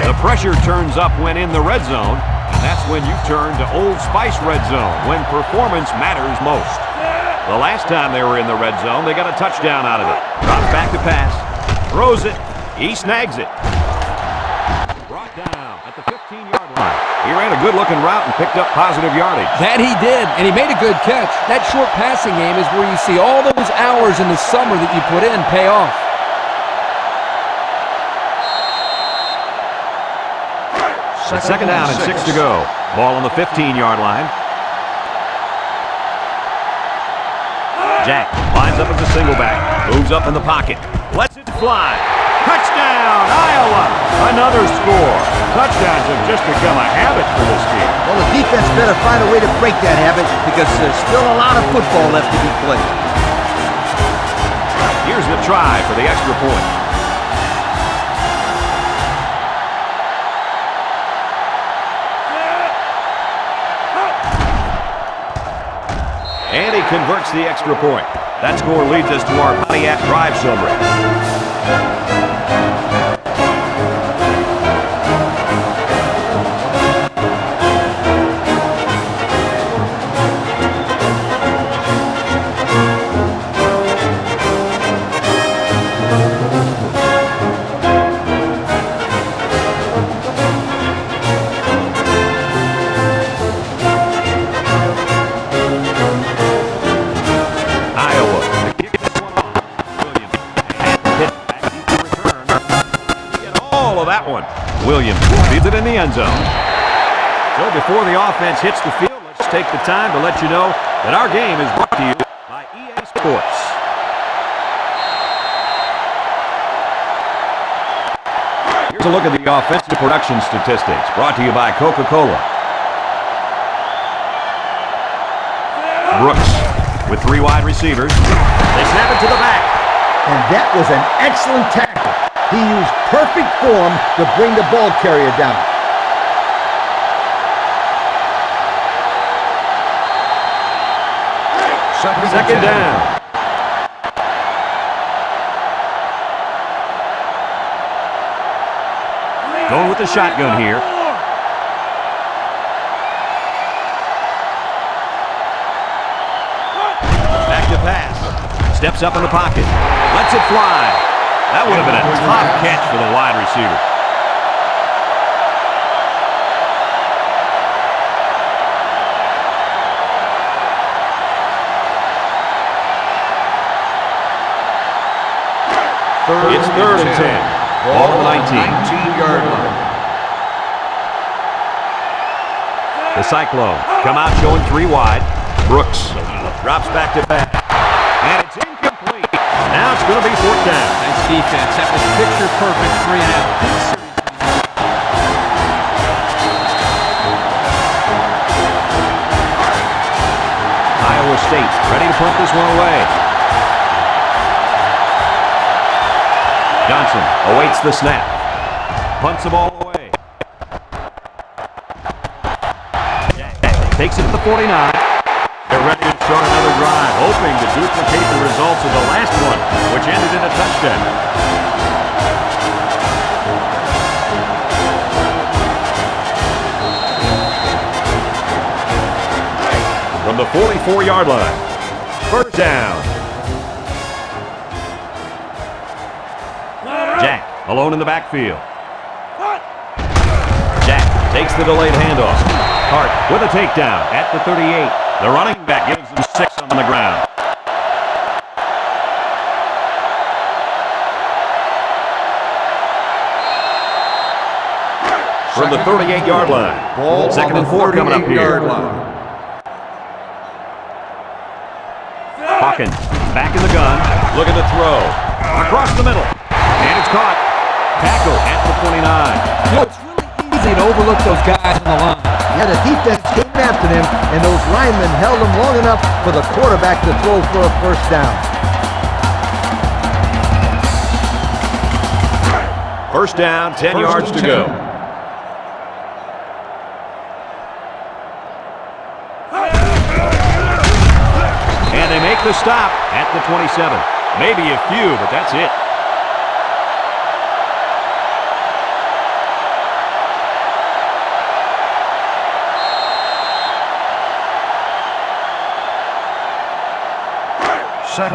The pressure turns up when in the red zone, and that's when you turn to Old Spice red zone, when performance matters most. The last time they were in the red zone, they got a touchdown out of it. Drops back to pass, throws it, he snags it. Brought down at the 15-yard line. He ran a good-looking route and picked up positive yardage. That he did, and he made a good catch. That short passing game is where you see all those hours in the summer that you put in pay off. Second down and 6 to go. Ball on the 15-yard line. Jack lines up as a single back. Moves up in the pocket. Lets it fly. Touchdown, Iowa! Another score. Touchdowns have just become a habit for this team. Well, the defense better find a way to break that habit because there's still a lot of football left to be played. Here's the try for the extra point. And he converts the extra point. That score leads us to our Pontiac drive summary. Williams feeds it in the end zone. So before the offense hits the field, let's take the time to let you know that our game is brought to you by EA Sports. Here's a look at the offensive production statistics brought to you by Coca-Cola. Brooks with 3 wide receivers. They snap it to the back. And that was an excellent tackle. He used perfect form to bring the ball carrier down. Second down. Going with the shotgun here. Back to pass. Steps up in the pocket. Lets it fly. That would have been a top catch for the wide receiver. It's third and 10. Ball on the 19-yard line. The Cyclones come out showing 3 wide. Brooks drops back to pass. And it's incomplete. Now it's going to be 4th down. Nice defense. That was picture perfect 3-and-out. Iowa State ready to punt this one away. Johnson awaits the snap. Punts the ball away. Takes it at the 49. They're ready to start another drive, hoping to duplicate the results of the last one, which ended in a touchdown. From the 44-yard line, first down. Jack alone in the backfield. Jack takes the delayed handoff. Hart with a takedown at the 38. The running back gives them 6 on the ground. From the 38-yard line. Ball 2nd and 4 coming up here. Hawkins back in the gun, looking to throw. Across the middle. And it's caught. Tackle at the 29. You know, it's really easy to overlook those guys on the line. Yeah, the defense came after them, and those linemen held them long enough for the quarterback to throw for a first down. First down, 10 yards to go. And they make the stop at the 27. Maybe a few, but that's it.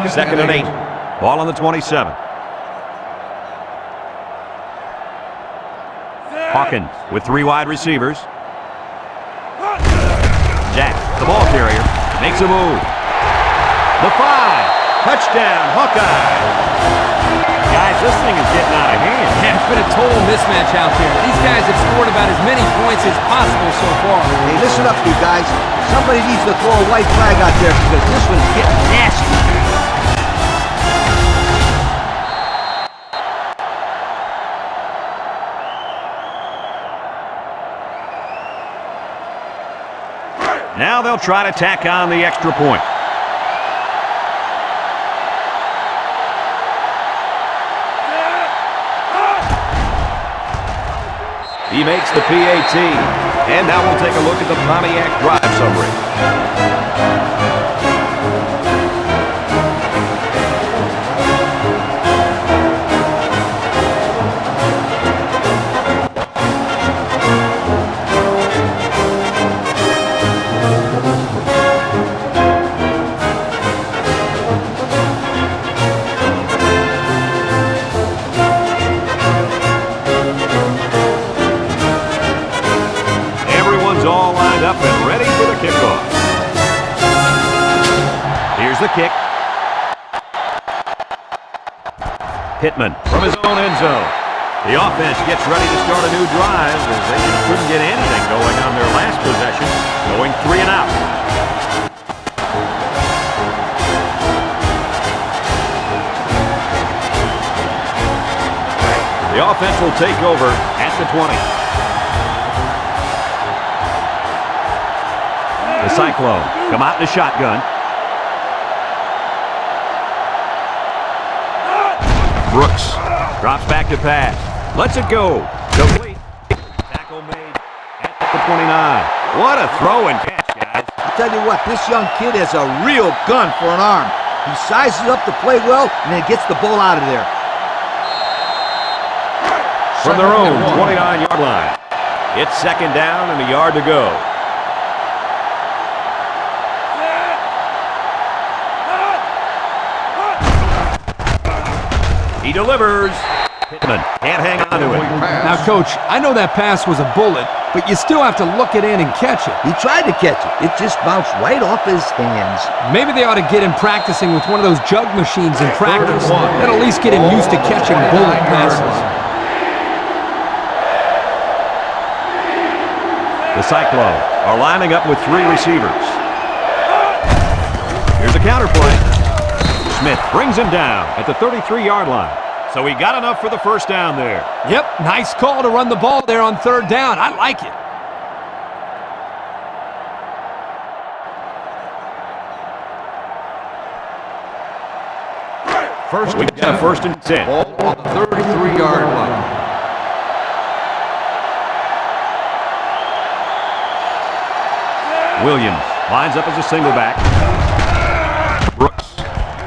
Second and 8. Ball on the 27. Hawkins with 3 wide receivers. Jack, the ball carrier, makes a move. The 5. Touchdown, Hawkeyes. Guys, this thing is getting out of hand. Yeah, it's been a total mismatch out there. These guys have scored about as many points as possible so far. Hey, listen up, you guys. Somebody needs to throw a white flag out there because this one's getting nasty. Now they'll try to tack on the extra point. He makes the PAT. And now we'll take a look at the Pontiac drive summary. Up and ready for the kickoff. Here's the kick. Pittman from his own end zone. The offense gets ready to start a new drive as they couldn't get anything going on their last possession, going 3 and out. The offense will take over at the 20. The Cyclones come out in the shotgun. Brooks drops back to pass. Lets it go. Complete. Tackle made at the 29. What a throw and catch, guys. I'll tell you what, this young kid has a real gun for an arm. He sizes up to play well and then gets the ball out of there. From their own 29-yard line. It's 2nd down and a yard to go. He delivers. Pittman can't hang on to it. Now, Coach, I know that pass was a bullet, but you still have to look it in and catch it. He tried to catch it. It just bounced right off his hands. Maybe they ought to get him practicing with one of those jug machines in practice. That'll at least get him used to catching bullet passes. The Cyclones are lining up with 3 receivers. Here's a counterplay. Smith brings him down at the 33-yard line. So he got enough for the first down there. Yep, nice call to run the ball there on 3rd down. I like it. First We got a 1st and 10. ball on the 33-yard line. Williams lines up as a single back. Brooks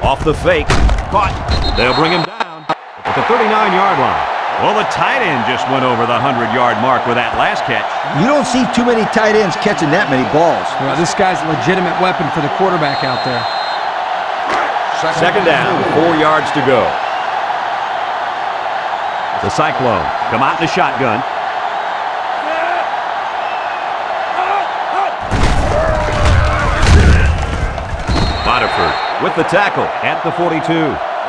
off the fake. Caught. They'll bring him down at the 39-yard line. Well, the tight end just went over the 100-yard mark with that last catch. You don't see too many tight ends catching that many balls. Well, this guy's a legitimate weapon for the quarterback out there. 2nd down, 4 yards to go. The Cyclones come out in the shotgun. With the tackle at the 42.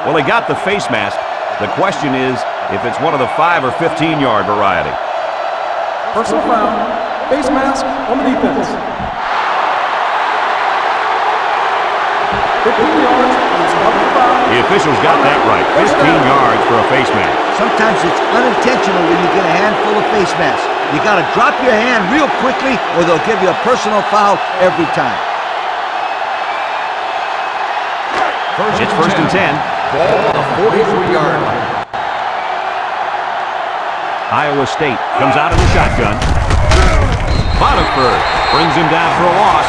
Well, he got the face mask. The question is if it's one of the 5 or 15-yard variety. Personal foul. Face mask on the defense. 15 yards. The officials got that right. 15 yards for a face mask. Sometimes it's unintentional when you get a handful of face masks. You got to drop your hand real quickly or they'll give you a personal foul every time. It's first and 10. Ball on the 43-yard line. Iowa State comes out in the shotgun. Boniford brings him down for a loss.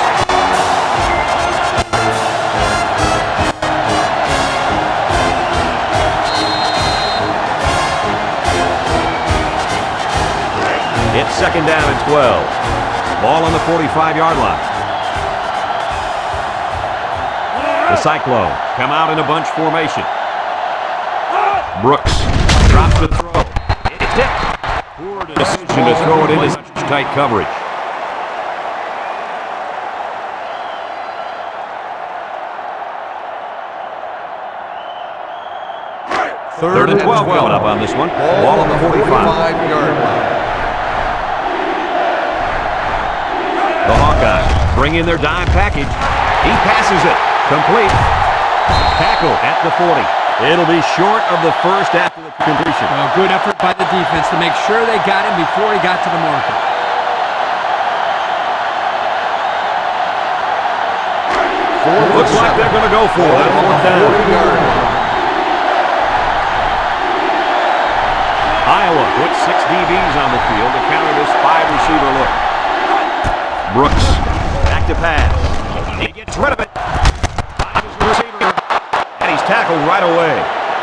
It's second down and 12. Ball on the 45-yard line. The Cyclones come out in a bunch formation. Brooks drops the throw. It's tipped. Poor decision to throw it into such tight coverage. Third and 12 coming up on this one. Ball on the 45-yard line. The Hawkeyes bring in their dime package. He passes it. Complete. Tackle at the 40. It'll be short of the first after the completion. Well, good effort by the defense to make sure they got him before he got to the marker. Looks like they're going to go for it. Fourth down. Iowa puts 6 DBs on the field to counter this 5-receiver look. Brooks back to pass. He gets rid of it. And he's tackled right away.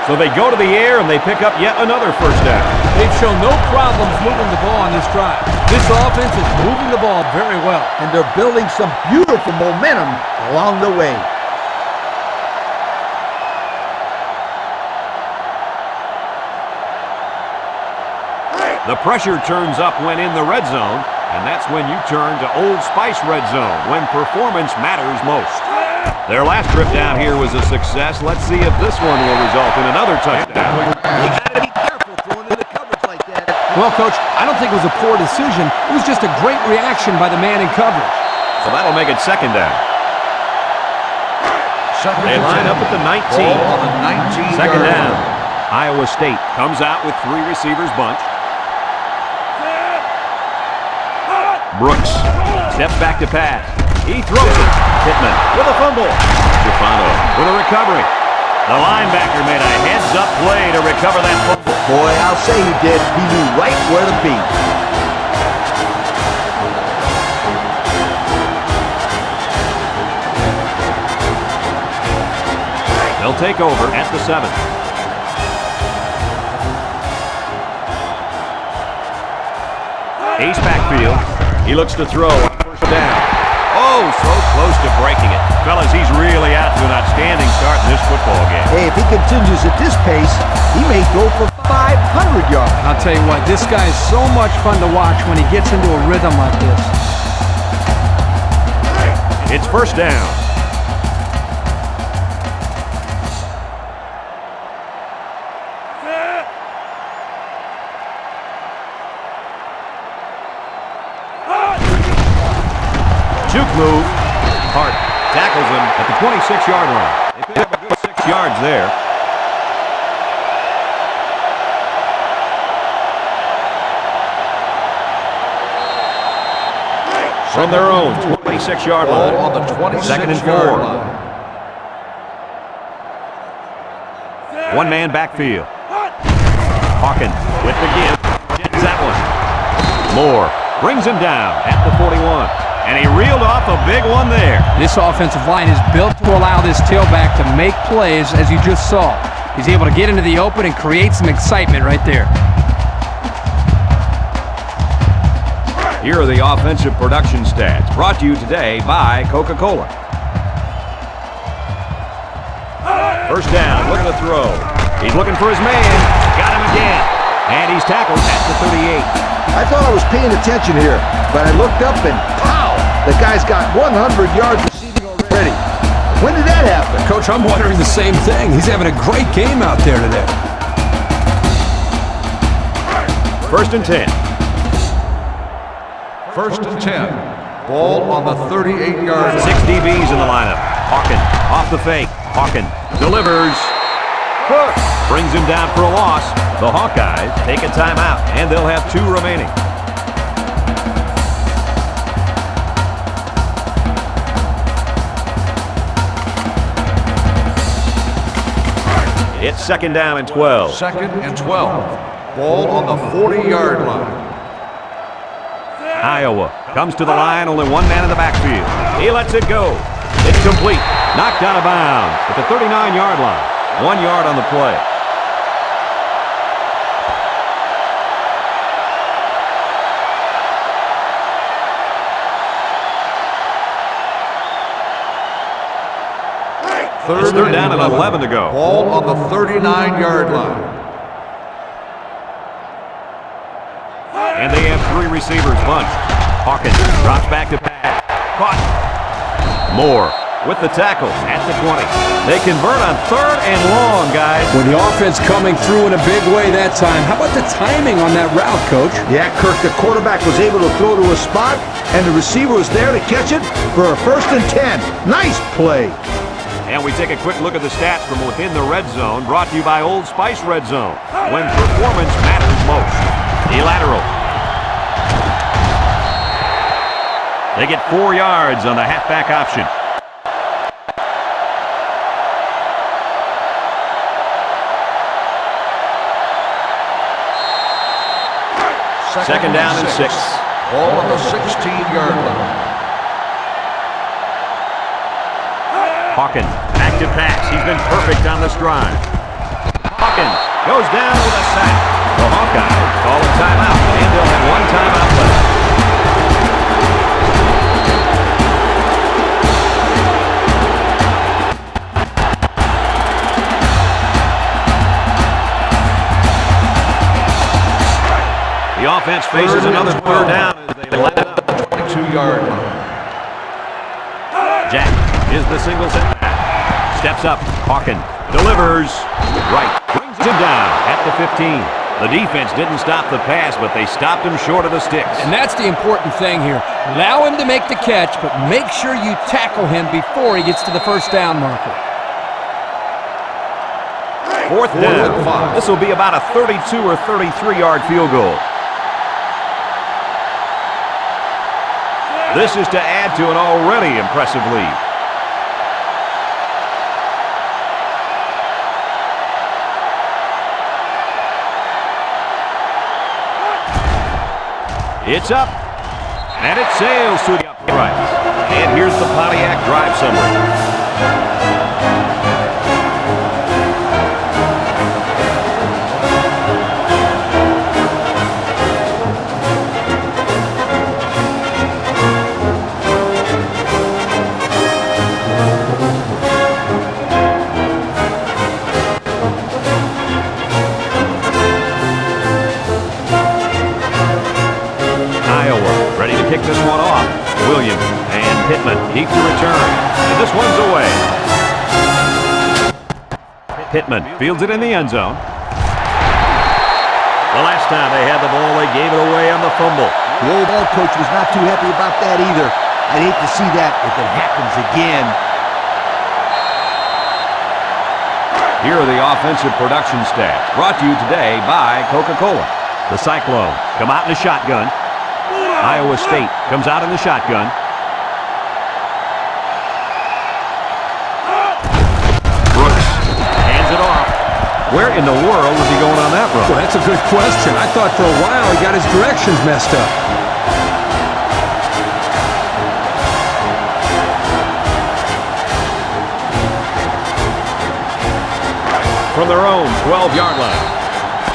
So they go to the air and they pick up yet another first down. They've shown no problems moving the ball on this drive. This offense is moving the ball very well. And they're building some beautiful momentum along the way. The pressure turns up when in the red zone, and that's when you turn to Old Spice Red Zone, when performance matters most. Their last trip down here was a success. Let's see if this one will result in another touchdown. You got to be careful throwing into coverage like that. Well, Coach, I don't think it was a poor decision. It was just a great reaction by the man in coverage. So that'll make it second down. They line up at the 19. Ball on the 19-yard Second down. line. Iowa State comes out with 3 receivers bunch. Brooks steps back to pass. He throws it. Pittman with a fumble. Stefano with a recovery. The linebacker made a heads-up play to recover that fumble. Boy, I'll say he did. He knew right where to be. They'll take over at the 7. Ace backfield. He looks to throw on first down. Oh, so close to breaking it. Fellas, he's really out to an outstanding start in this football game. Hey, if he continues at this pace, he may go for 500 yards. I'll tell you what, this guy is so much fun to watch when he gets into a rhythm like this. It's first down. Juke move. Hart tackles him at the 26-yard line. They pick up a good 6 yards there. From their own 26-yard line. Ball on the 26-yard Second and 4. line. One man backfield. Hawkins with the give. Gets that one. Moore brings him down at the 41. And he reeled off a big one there. This offensive line is built to allow this tailback to make plays, as you just saw. He's able to get into the open and create some excitement right there. Here are the offensive production stats, brought to you today by Coca-Cola. First down, looking to throw. He's looking for his man. Got him again. And he's tackled at the 38. I thought I was paying attention here, but I looked up and pow! The guy's got 100 yards receiving already. When did that happen? Coach, I'm wondering the same thing. He's having a great game out there today. First and 10. First and 10. Ball on the 38-yard 6 DBs in the lineup. Hawkins off the fake. Hawkins delivers. Brings him down for a loss. The Hawkeyes take a timeout, and they'll have 2 remaining. It's second down and 12. Second and 12. Ball on the 40-yard line. Iowa comes to the line, only 1 man in the backfield. He lets it go. It's complete. Knocked out of bounds at the 39-yard line. 1 yard on the play. Third down and 11 to go. Ball on the 39-yard line. And they have 3 receivers bunched. Hawkins drops back to pass. Caught. Moore with the tackle at the 20. They convert on 3rd and long, guys. With the offense coming through in a big way that time, how about the timing on that route, Coach? Yeah, Kirk, the quarterback was able to throw to a spot, and the receiver was there to catch it for a first and 10. Nice play. And we take a quick look at the stats from within the red zone, brought to you by Old Spice Red Zone, when performance matters most. The lateral. They get 4 yards on the halfback option. Second down and 6. Ball on the 16-yard line. Hawkins, back to pass. He's been perfect on this drive. Hawkins goes down with a sack. The Hawkeyes call a timeout, and they'll have 1 timeout left. The offense faces another 3rd down as they let it up. 22-yard line. Jack is the single setback. Steps up. Hawkins delivers. Right. Brings him down at the 15. The defense didn't stop the pass, but they stopped him short of the sticks. And that's the important thing here. Allow him to make the catch, but make sure you tackle him before he gets to the first down marker. 4th down. This will be about a 32 or 33-yard field goal. This is to add to an already impressive lead. It's up, and it sails to the uprights. And here's the Pontiac drive summary. Kick this one off. Williams and Pittman deep to return. And this one's away. Pittman fields it in the end zone. The last time they had the ball, they gave it away on the fumble. The old ball coach was not too happy about that either. I'd hate to see that if it happens again. Here are the offensive production stats, brought to you today by Coca-Cola. The Cyclones come out in a shotgun. Iowa State comes out in the shotgun. Brooks hands it off. Where in the world was he going on that run? Well, that's a good question. I thought for a while he got his directions messed up. From their own 12-yard line.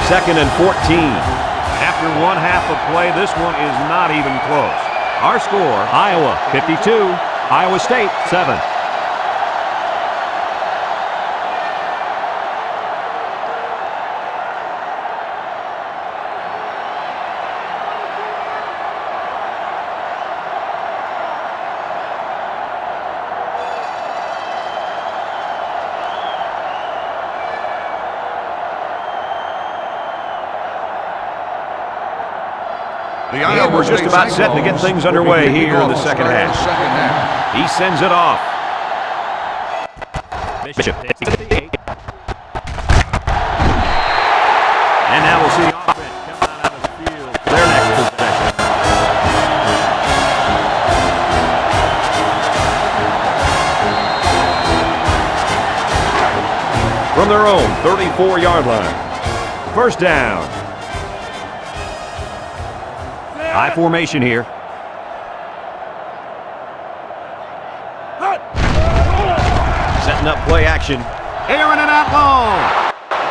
2nd and 14. After 1 half of play, this one is not even close. Our score, Iowa 52, Iowa State 7. And we're just about set to get things underway here in the second half. He sends it off. Bishop takes it to the 8. And now we'll see the offense come out of the field for their next possession. From their own 34-yard line. First down. High formation here. Setting up play action. Airing it out long.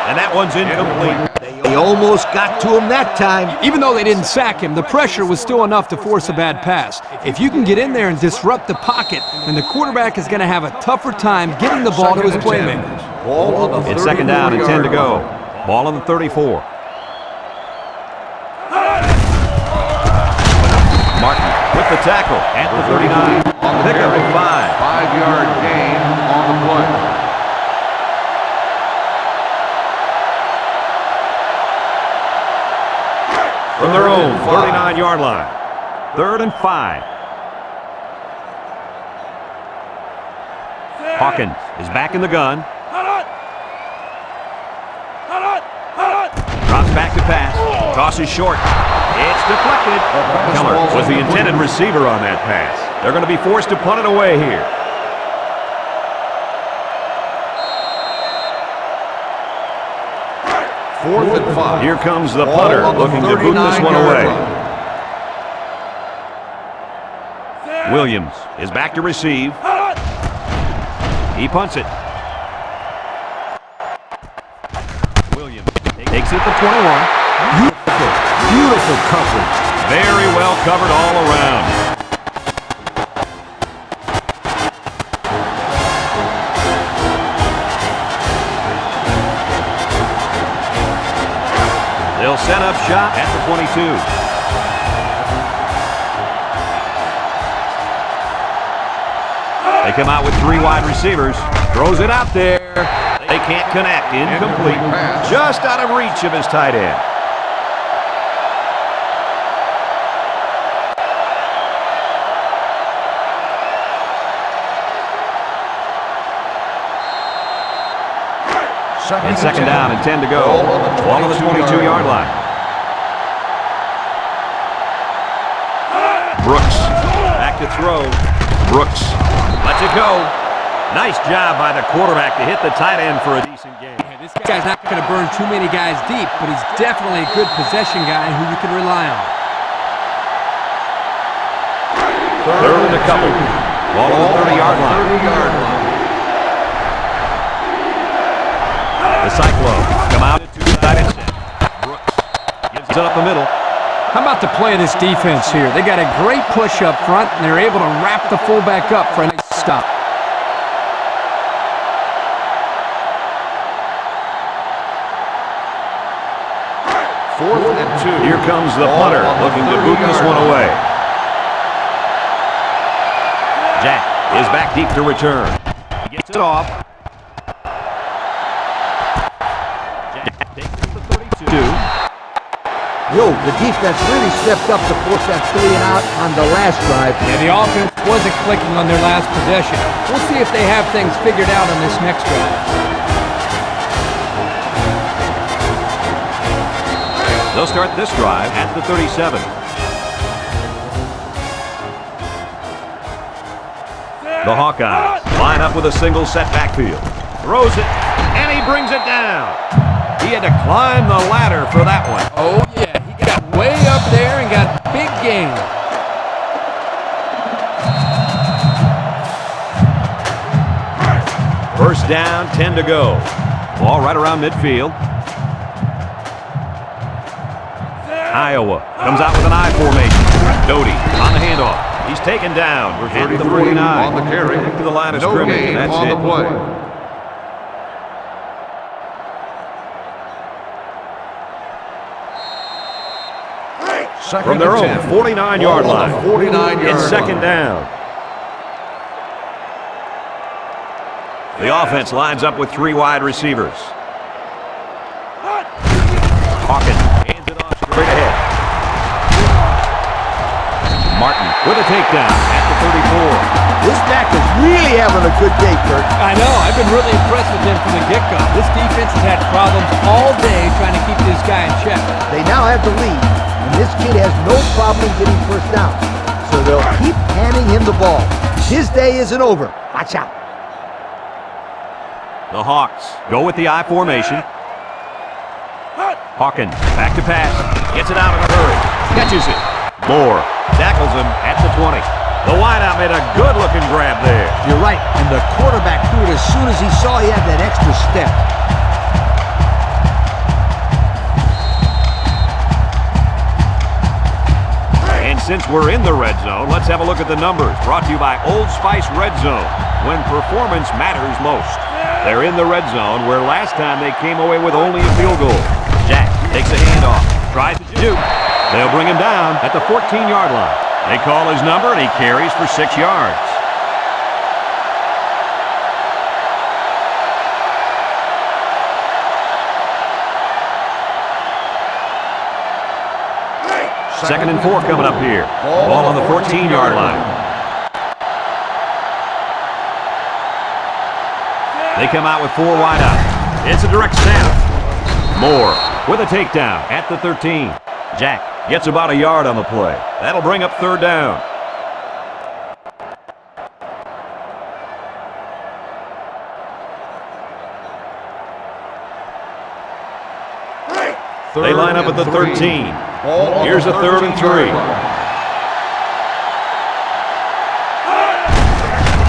And that one's incomplete. They almost got to him that time. Even though they didn't sack him, the pressure was still enough to force a bad pass. If you can get in there and disrupt the pocket, then the quarterback is going to have a tougher time getting the ball to his playmakers. It's second down and 10 to go. Ball on the 34. Martin with the tackle at the 39. Pick up at 5. 5-yard gain on the play. From their own 39-yard line. 3rd and 5. Hawkins is back in the gun. Drops back to pass. Tosses short. It's deflected. Keller was the intended receiver on that pass. They're going to be forced to punt it away here. Fourth and 5. Here comes the punter looking to boot this one away. Williams is back to receive. He punts it. Williams takes it to 21. Beautiful coverage. Very well covered all around. They'll set up shop at the 22. They come out with 3 wide receivers. Throws it out there. They can't connect. Incomplete. Just out of reach of his tight end. And second down and 10 to go. Ball on the 22-yard line. Brooks back to throw. Brooks lets it go. Nice job by the quarterback to hit the tight end for a decent game. This guy's not going to burn too many guys deep, but he's definitely a good possession guy who you can rely on. 3rd and a couple. Ball on the 30-yard line. The Cyclones come out at 2 tight end set. Brooks gives it up the middle. How about the play of this defense here? They got a great push up front, and they're able to wrap the fullback up for a nice stop. Fourth and 2. Here comes the punter looking to boot this one away. Jack is back deep to return. He gets it off. Yo, the defense really stepped up to force that 3 and out on the last drive. Yeah, the offense wasn't clicking on their last possession. We'll see if they have things figured out on this next drive. They'll start this drive at the 37. The Hawkeyes line up with a single set backfield. Throws it, and he brings it down. He had to climb the ladder for that one. Oh, yeah. He got way up there and got big gain. First down, 10 to go. Ball right around midfield. Iowa comes out with an I formation. Doty on the handoff. He's taken down. We're at the 49. On the carry. To the line of No scrimmage. gain That's on it. the play. From their own 49-yard line. 49-yard It's second down. The offense lines up with 3 wide receivers. Hawkins hands it off straight ahead. with a takedown at the 34. This back is really having a good day, Kurt. I know. I've been really impressed with him from the get-go. This defense has had problems all day trying to keep this guy in check. They now have the lead, and this kid has no problem getting first down. So they'll keep handing him the ball. His day isn't over. Watch out. The Hawks go with the I formation. Hawkins back to pass. Gets it out in a hurry. Catches it. Moore tackles him at the 20. The wideout made a good-looking grab there. You're right, and the quarterback threw it as soon as he saw he had that extra step. And since we're in the red zone, let's have a look at the numbers. Brought to you by Old Spice Red Zone, when performance matters most. They're in the red zone, where last time they came away with only a field goal. Jack takes a handoff, tries to shoot. They'll bring him down at the 14-yard line. They call his number, and he carries for 6 yards. Second and 4 coming up here. Ball on the 14-yard line. They come out with 4 wide out. It's a direct snap. Moore with a takedown at the 13. Jack gets about a yard on the play. That'll bring up third down. They line up at the 13. Here's a 3rd and 3.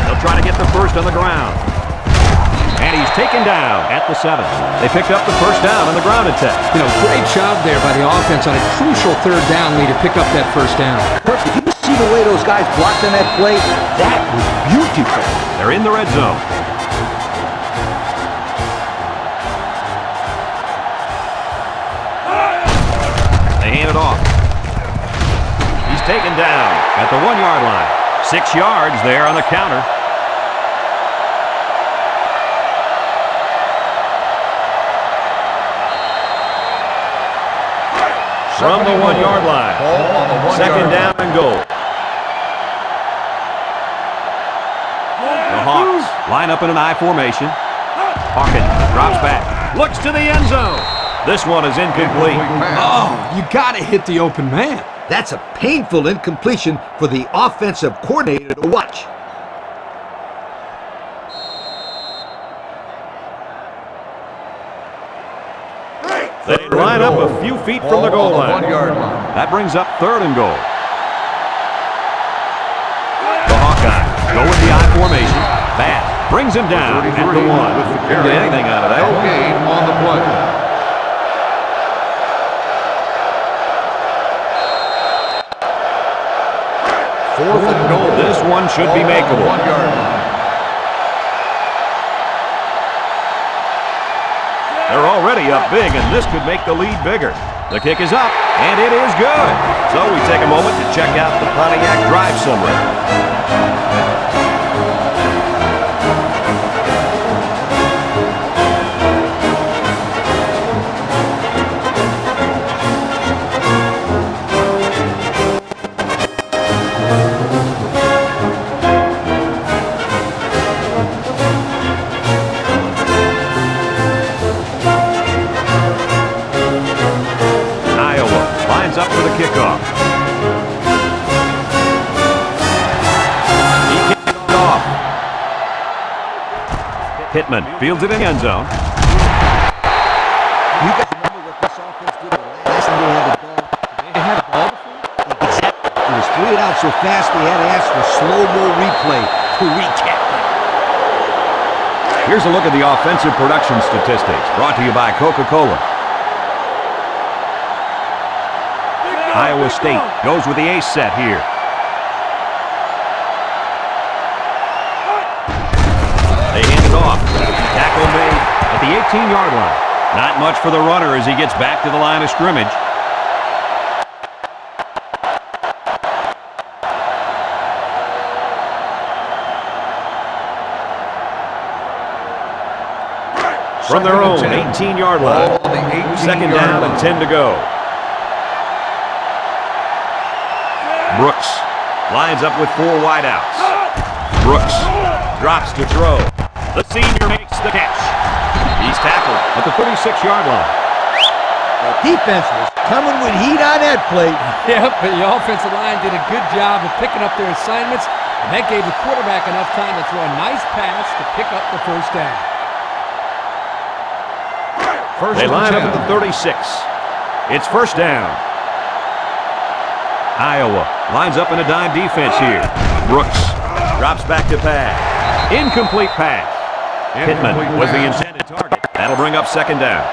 They'll try to get the first on the ground. And he's taken down at the 7. They picked up the first down on the ground attack. You know, great job there by the offense on a crucial 3rd down lead to pick up that first down. Kurt, did you see the way those guys blocked on that play? That was beautiful. They're in the red zone. They hand it off. He's taken down at the 1-yard line. 6 yards there on the counter. From the 1-yard line. Second down and goal. The Hawks line up in an I formation. Hawkins drops back. Looks to the end zone. This one is incomplete. Oh, you got to hit the open man. That's a painful incompletion for the offensive coordinator to watch. They line up a few feet from the goal line. That brings up 3rd and goal. The Hawkeyes go with the I formation. Bass brings him down at the 1. Didn't get anything out of that. Gain on the play. Fourth and goal. This one should be makeable. 1-yard line. They're already up big, and this could make the lead bigger. The kick is up, and it is good. So we take a moment to check out the Pontiac drive summary. Up for the kickoff. He kicks it off. Pittman fields it in the end zone. You guys remember what this offense did last time they had the ball? They had a ball before? Exactly. It was 3 out so fast they had to ask for slow-mo replay to recap it. Here's a look at the offensive production statistics brought to you by Coca-Cola. Iowa State goes with the ace set here. They hand it off. Tackle made at the 18-yard line. Not much for the runner as he gets back to the line of scrimmage. From their own 18-yard line. Second down and 10 to go. Brooks lines up with 4 wideouts. Brooks drops to throw. The senior makes the catch. He's tackled at the 36-yard line. The defense was coming with heat on that play. Yep, but the offensive line did a good job of picking up their assignments, and that gave the quarterback enough time to throw a nice pass to pick up the first down. They line up at the 36. It's first down. Iowa lines up in a dime defense here. Brooks drops back to pass. Incomplete pass. Pittman was the intended target. That'll bring up second down.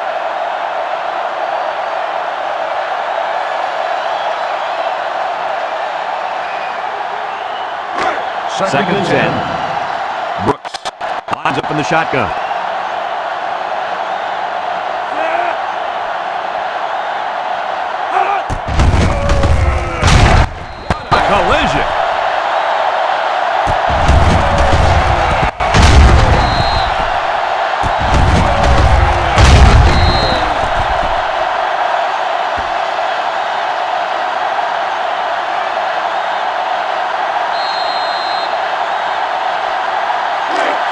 Second and 10. Brooks lines up in the shotgun. Collision.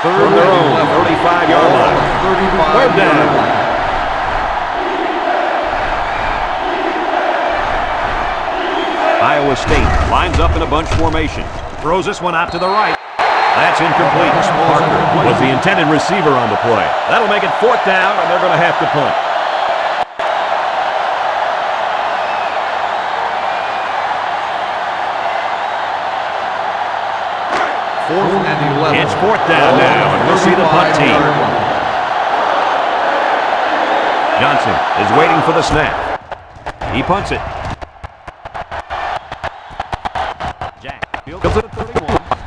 Third their own 35-yard line. Third down. Iowa State lines up in a bunch formation. Throws this one out to the right. That's incomplete. Parker was the intended receiver on the play. That'll make it fourth down, and they're going to have to punt. Fourth and 11. It's fourth down now, and we'll see the punt team. Johnson is waiting for the snap. He punts it. Jack fields it at 31.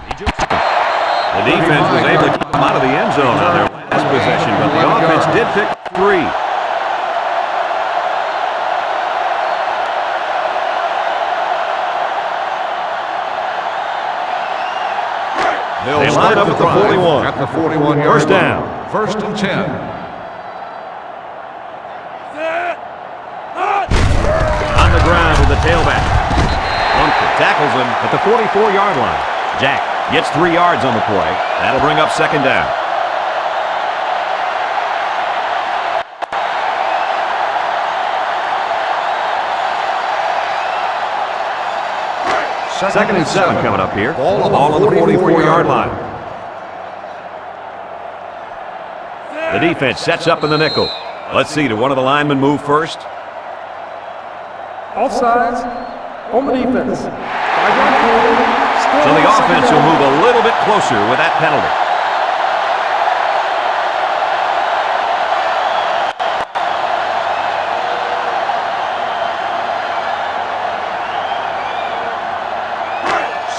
He jukes it. The defense was able to keep him out of the end zone on their last possession, but the offense did pick 3. They line up at the 41. At the 41-yard First line. down. First and 10. On the ground with the tailback. Lumpkin tackles him at the 44-yard line. Jack gets 3 yards on the play. That'll bring up second down. Second and 7 coming up here. Ball on the 44-yard line. The defense sets up in the nickel. Let's see, did one of the linemen move first? Offsides on the defense. So the offense will move a little bit closer with that penalty.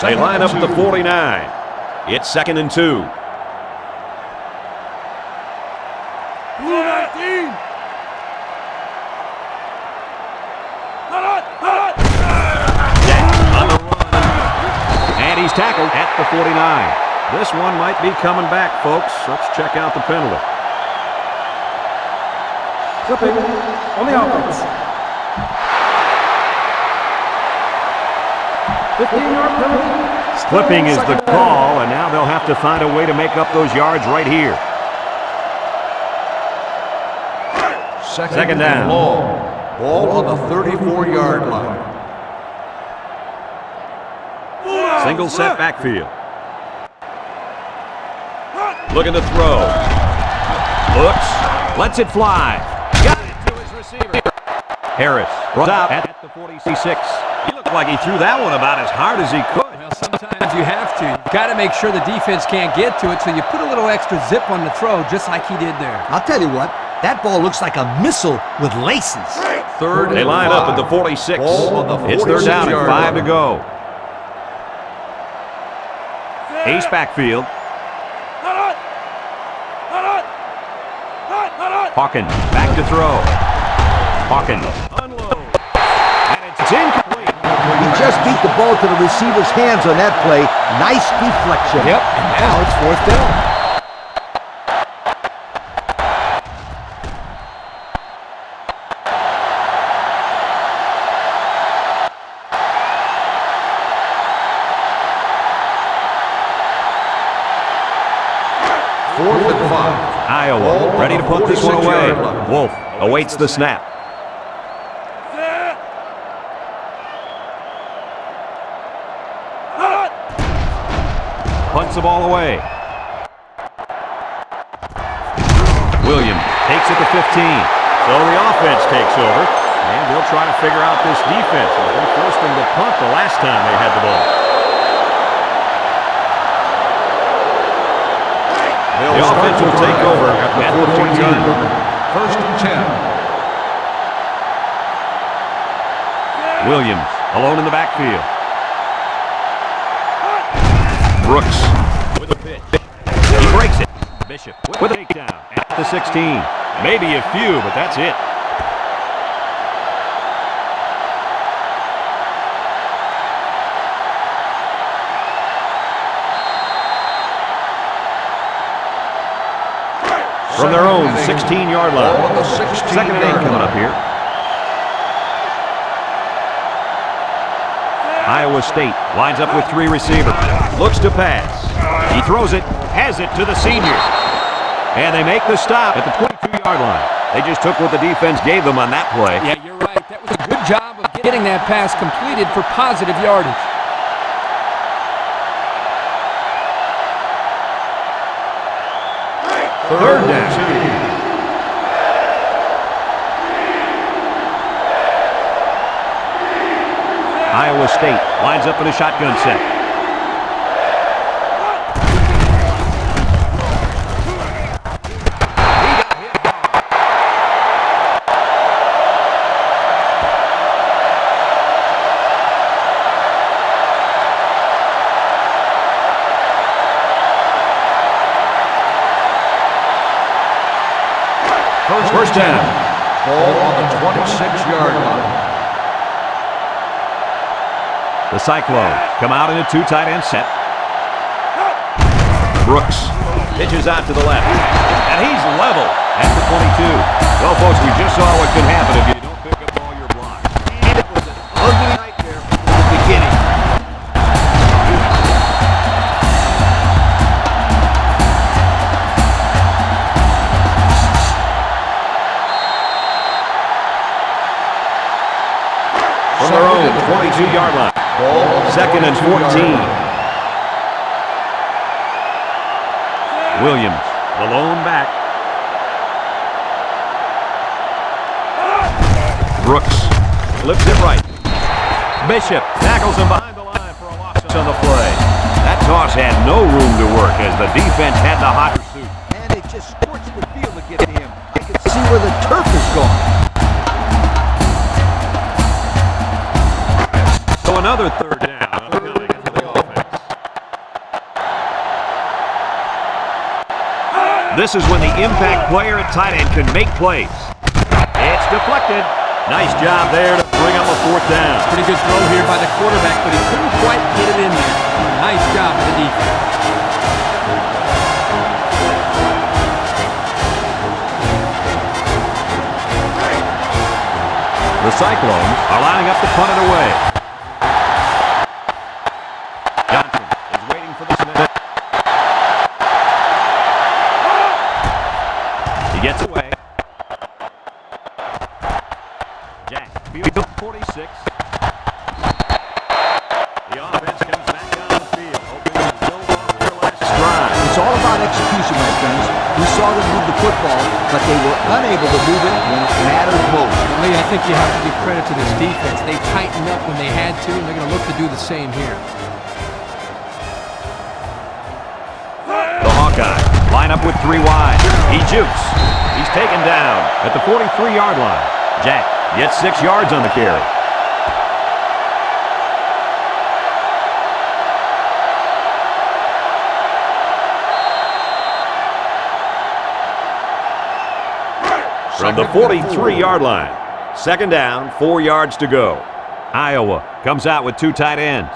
They line up at the 49. It's second and 2. On the run. And he's tackled at the 49. This one might be coming back, folks. Let's check out the penalty. Flipping on the offense. 15-yard penalty. Flipping is the call, and now they'll have to find a way to make up those yards right here. Second down. Ball on the 34-yard line. Single set backfield. Looking to throw. Looks. Lets it fly. Got it to his receiver. Harris brought out at the 46. He looked like he threw that one about as hard as he could. Well, sometimes you have to. You've got to make sure the defense can't get to it, so you put a little extra zip on the throw, just like he did there. I'll tell you what, that ball looks like a missile with laces. Third They and line up at the 5. 46. Ball on the It's third down and 5 46-yard to go. Ace backfield. Hawkins back to throw. Hawkins unload. And it's incomplete. He just beat the ball to the receiver's hands on that play. Nice deflection. Yep, and now it's fourth down. Iowa ready to put this one away. Wolf awaits the snap. Punts the ball away. Williams takes it to 15. So the offense takes over, and they'll try to figure out this defense. They forced them to punt the last time they had the ball. The offense will take over at the 14-yard line. First and 10. Williams alone in the backfield. Brooks with a pitch. He breaks it. Bishop with a takedown at the 16. Maybe a few, but that's it. From their own 16-yard line. Second and 8 coming up here. Iowa State lines up with 3 receivers. Looks to pass. He throws it, has it to the senior. And they make the stop at the 22-yard line. They just took what the defense gave them on that play. Yeah, you're right. That was a good job of getting that pass completed for positive yardage. Third down. Iowa State lines up in a shotgun set. First down. Ball on the 26-yard line. The Cyclones come out in a 2 tight end set. Brooks pitches out to the left. And he's level at the 22. Well, folks, we just saw what can happen if you don't pick up all your blocks. And it was an ugly nightmare from the beginning. From their own 22-yard line. Second and 14. Williams, the lone back. Brooks flips it right. Bishop tackles him behind the line for a loss on the play. That toss had no room to work as the defense had the hot pursuit. And it just scorched the field to get to him. You can see where the turf is gone. So another third down for the offense. This is when the impact player at tight end can make plays. It's deflected. Nice job there to bring up a 4th down. Pretty good throw here by the quarterback, but he couldn't quite get it in there. Nice job by the defense. The Cyclones are lining up to punt it away. Johnson is waiting for the snap. He gets away. Jack fields up 46. The offense comes back down the field, hoping to build off their last drive. It's all about execution, my friends. We saw them move the football, but they were unable to move it when it mattered most. Lee, I think you have to give credit to this defense. They tightened up when they had to, and they're going to look to do the same here. The Hawkeyes line up with 3 wide. He jukes. He's taken down at the 43-yard line. Jack gets 6 yards on the carry. From the 43-yard line. Second down, 4 yards to go. Iowa comes out with 2 tight ends.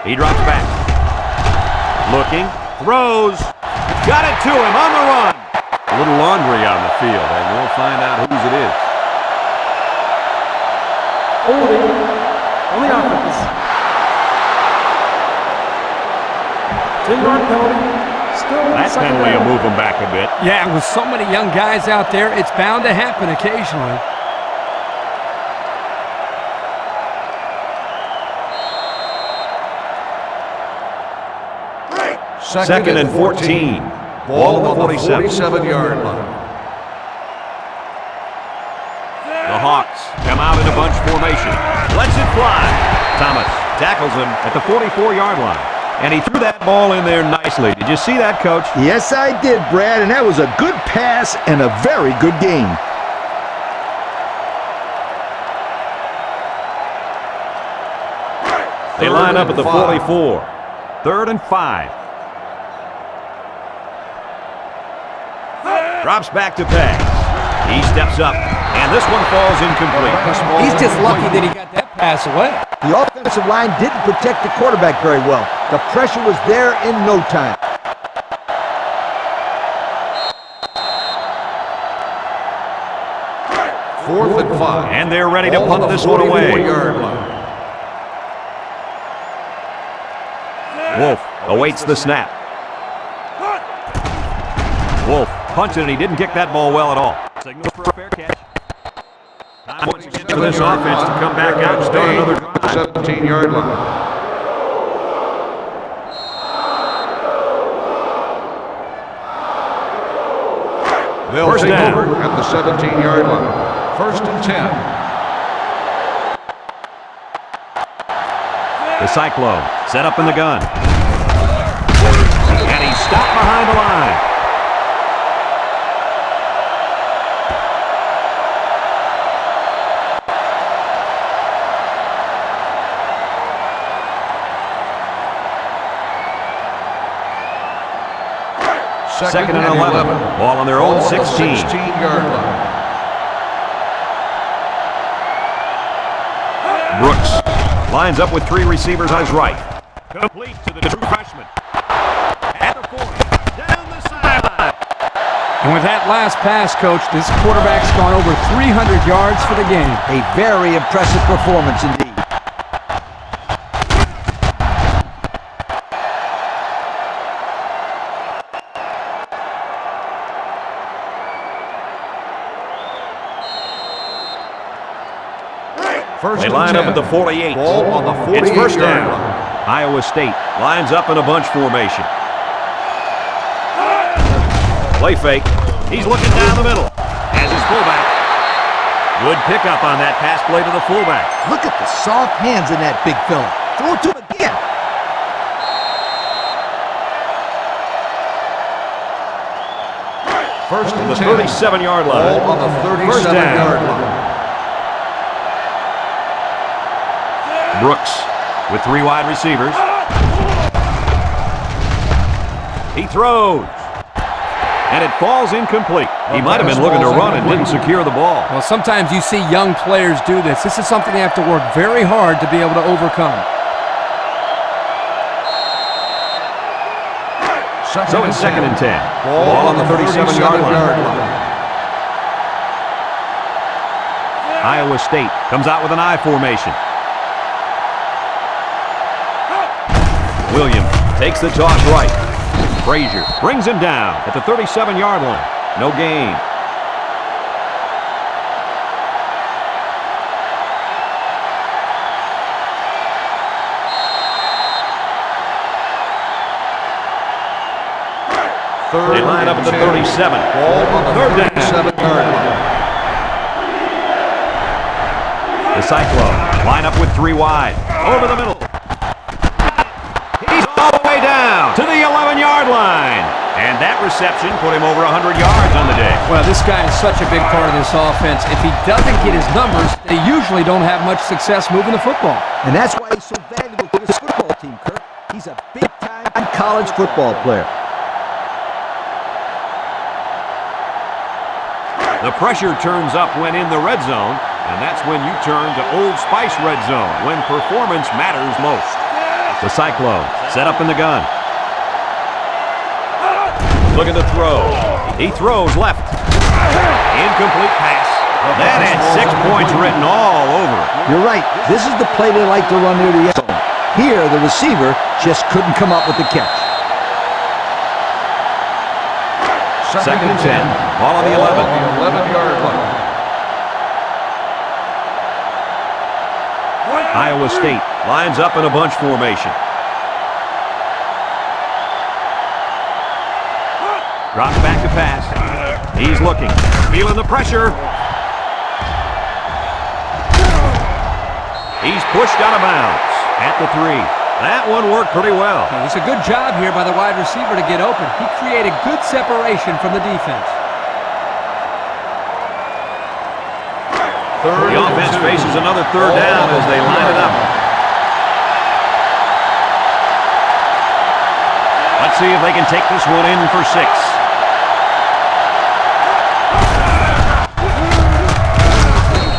He drops back. Looking, throws, got it to him on the run. A little laundry on the field, and we'll find out whose it is. Holding on the offense. 10 10-yard penalty. Still That second penalty will down. move them back a bit. Yeah, with so many young guys out there, it's bound to happen occasionally. Second and 14. Ball on the 47-yard line. The Hawks come out in a bunch formation. Lets it fly. Thomas tackles him at the 44-yard line. And he threw that ball in there nicely. Did you see that, Coach? Yes, I did, Brad, and that was a good pass and a very good game. They line up at the 44. 3rd and 5. Drops back to pass. He steps up, and this one falls incomplete. He's just lucky that he got that pass away. The offensive line didn't protect the quarterback very well. The pressure was there in no time. Fourth and 5. And they're ready to punt this one away. 44-yard line. Wolf awaits the snap. Wolf punches and he didn't kick that ball well at all. Signal for a fair catch. Time once again for this offense to come back out and start another drive. 17-yard line. They'll First take down. over at the 17-yard line. 1st and 10. The Cyclone set up in the gun. And he's stopped behind the line. Second and 11. Ball on their own 16. 16-yard line. Brooks lines up with 3 receivers on his right. Complete to the true freshman. At the 40. Down the sideline. And with that last pass, Coach, this quarterback's gone over 300 yards for the game. A very impressive performance indeed. They line up at the 48. Ball on the 48-yard It's first down. line. Iowa State lines up in a bunch formation. Play fake. He's looking down the middle. Has his fullback. Good pickup on that pass play to the fullback. Look at the soft hands in that big fella. Throw it to him again. First and The 10. 37-yard line. Ball on the First down. 37-yard line. Brooks with 3 wide receivers. He throws. And it falls incomplete. He might have been looking to run and didn't secure the ball. Well, sometimes you see young players do this. This is something they have to work very hard to be able to overcome. So it's 2nd and 10. Ball on the 37-yard line. Iowa State comes out with an I formation. Williams takes the toss right. Frazier brings him down at the 37-yard line. No gain. They line up at the 37. Ball on the 3rd down. 37-yard line. The Cyclone line up with 3 wide. Over the middle. He's all the way down to the 11-yard line. And that reception put him over 100 yards on the day. Well, this guy is such a big part of this offense. If he doesn't get his numbers, they usually don't have much success moving the football. And that's why he's so valuable to this football team, Kirk. He's a big-time college football player. The pressure turns up when in the red zone, and that's when you turn to Old Spice red zone, when performance matters most. The Cyclone set up in the gun. Looking to throw. He throws left. Incomplete pass. That had 6 points written all over it. You're right. This is the play they like to run near the end zone. Here, the receiver just couldn't come up with the catch. Second and 10. Ball on the 11. 11-yard line. Iowa State lines up in a bunch formation. Drops back to pass. He's looking. Feeling the pressure. He's pushed out of bounds at the 3. That one worked pretty well. It's a good job here by the wide receiver to get open. He created good separation from the defense. The offense faces another third down as they line it up. Let's see if they can take this one in for 6.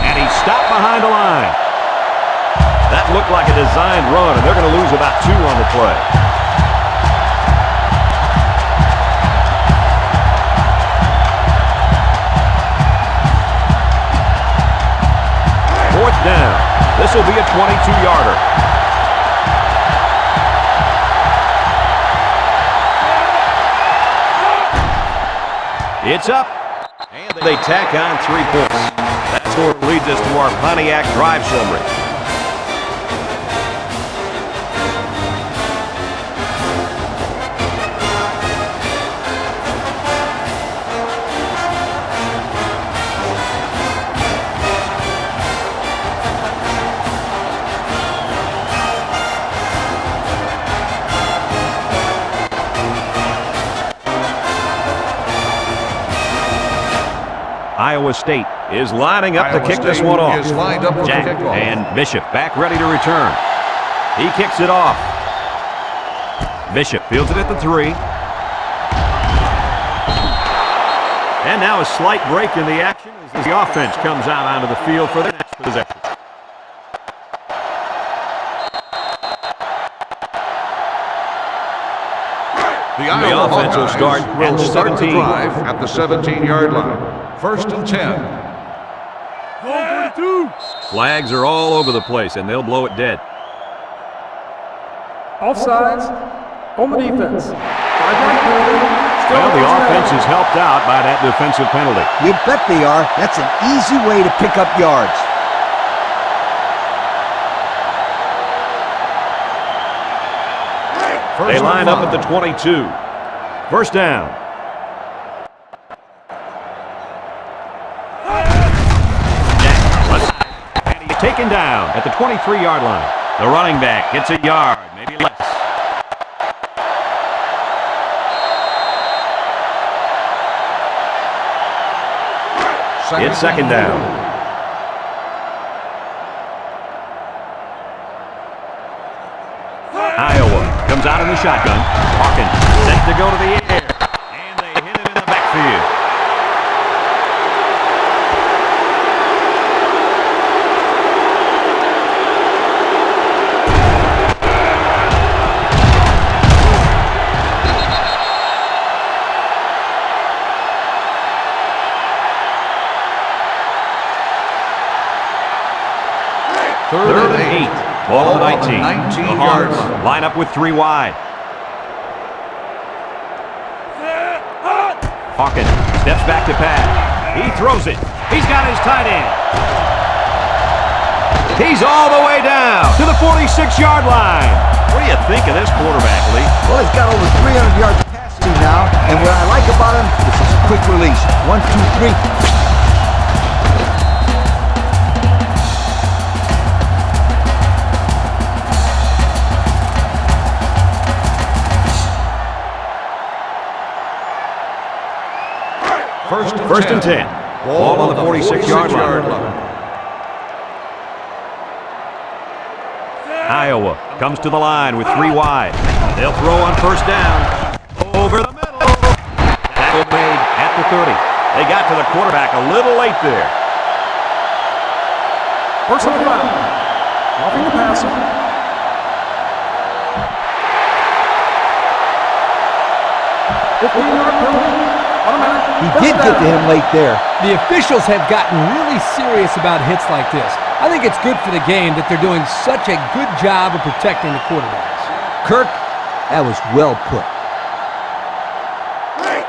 And he's stopped behind the line. That looked like a designed run, and they're going to lose about 2 on the play. Fourth down. This will be a 22-yarder. It's up, and they tack on 3 points. That score leads us to our Pontiac drive summary. Iowa State is lining up to kick this one off. Jack and Bishop back ready to return. He kicks it off. Bishop fields it at the 3. And now a slight break in the action as the offense comes out onto the field for the next possession. The offense will start at the 17. Drive at the 17-yard line. First and 10. Flags are all over the place, and they'll blow it dead. Offsides on the defense. Well, the offense is helped out by that defensive penalty. You bet they are. That's an easy way to pick up yards. They line up at the 22. First down. And he's taken down at the 23-yard line. The running back gets a yard, maybe less. It's second down. Iowa comes out in the shotgun. Hawkins set to go to the air. And they hit it in the backfield. Third and 8. Ball on the 19. The Hawks line up with 3 wide. Hawkins steps back to pass. He throws it. He's got his tight end. He's all the way down to the 46-yard line. What do you think of this quarterback, Lee? Well, he's got over 300 yards passing now, and what I like about him is his quick release. 1, 2, 3. First and 10. Ball on the 46-yard line. Iowa comes to the line with 3 wide. They'll throw on first down. Over the middle. Tackle made at the 30. They got to the quarterback a little late there. Personal foul. Roughing the passer. He did get to him late there. The officials have gotten really serious about hits like this. I think it's good for the game that they're doing such a good job of protecting the quarterbacks. Kirk, that was well put.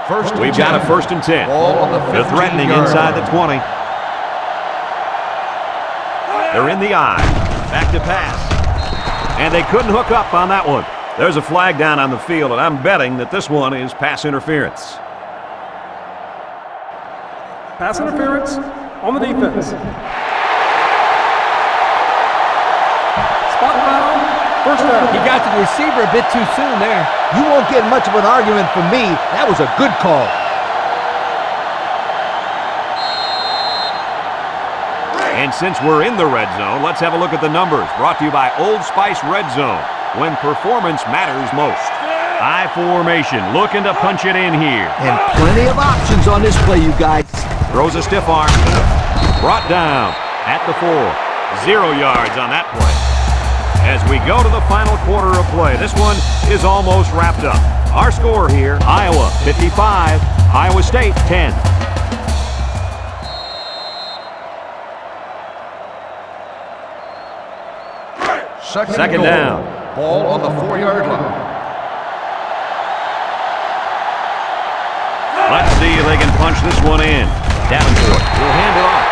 We've got a 1st and 10. Ball on the They're threatening 15-yard inside line. the 20. They're in the eye. Back to pass. And they couldn't hook up on that one. There's a flag down on the field, and I'm betting that this one is pass interference. Pass interference on the defense. Spot foul. First down. He got to the receiver a bit too soon there. You won't get much of an argument from me. That was a good call. And since we're in the red zone, let's have a look at the numbers. Brought to you by Old Spice Red Zone, when performance matters most. I formation, looking to punch it in here. And plenty of options on this play, you guys. Throws a stiff arm. Brought down at the 4. 0 yards on that play. As we go to the final quarter of play, this one is almost wrapped up. Our score here, Iowa 55, Iowa State 10. Second down. Ball on the 4-yard line. Let's see if they can punch this one in. Davenport will hand it off.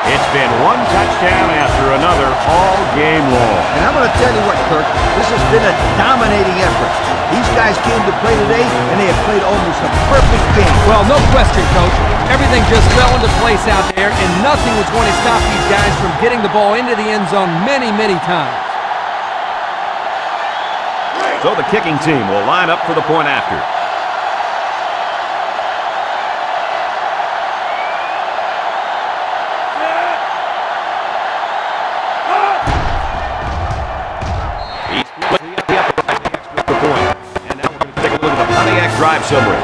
It's been one touchdown after another all game long. And I'm going to tell you what, Kirk, this has been a dominating effort. These guys came to play today, and they have played almost a perfect game. Well, no question, Coach. Everything just fell into place out there, and nothing was going to stop these guys from getting the ball into the end zone many, many times. So the kicking team will line up for the point after. Drive summary.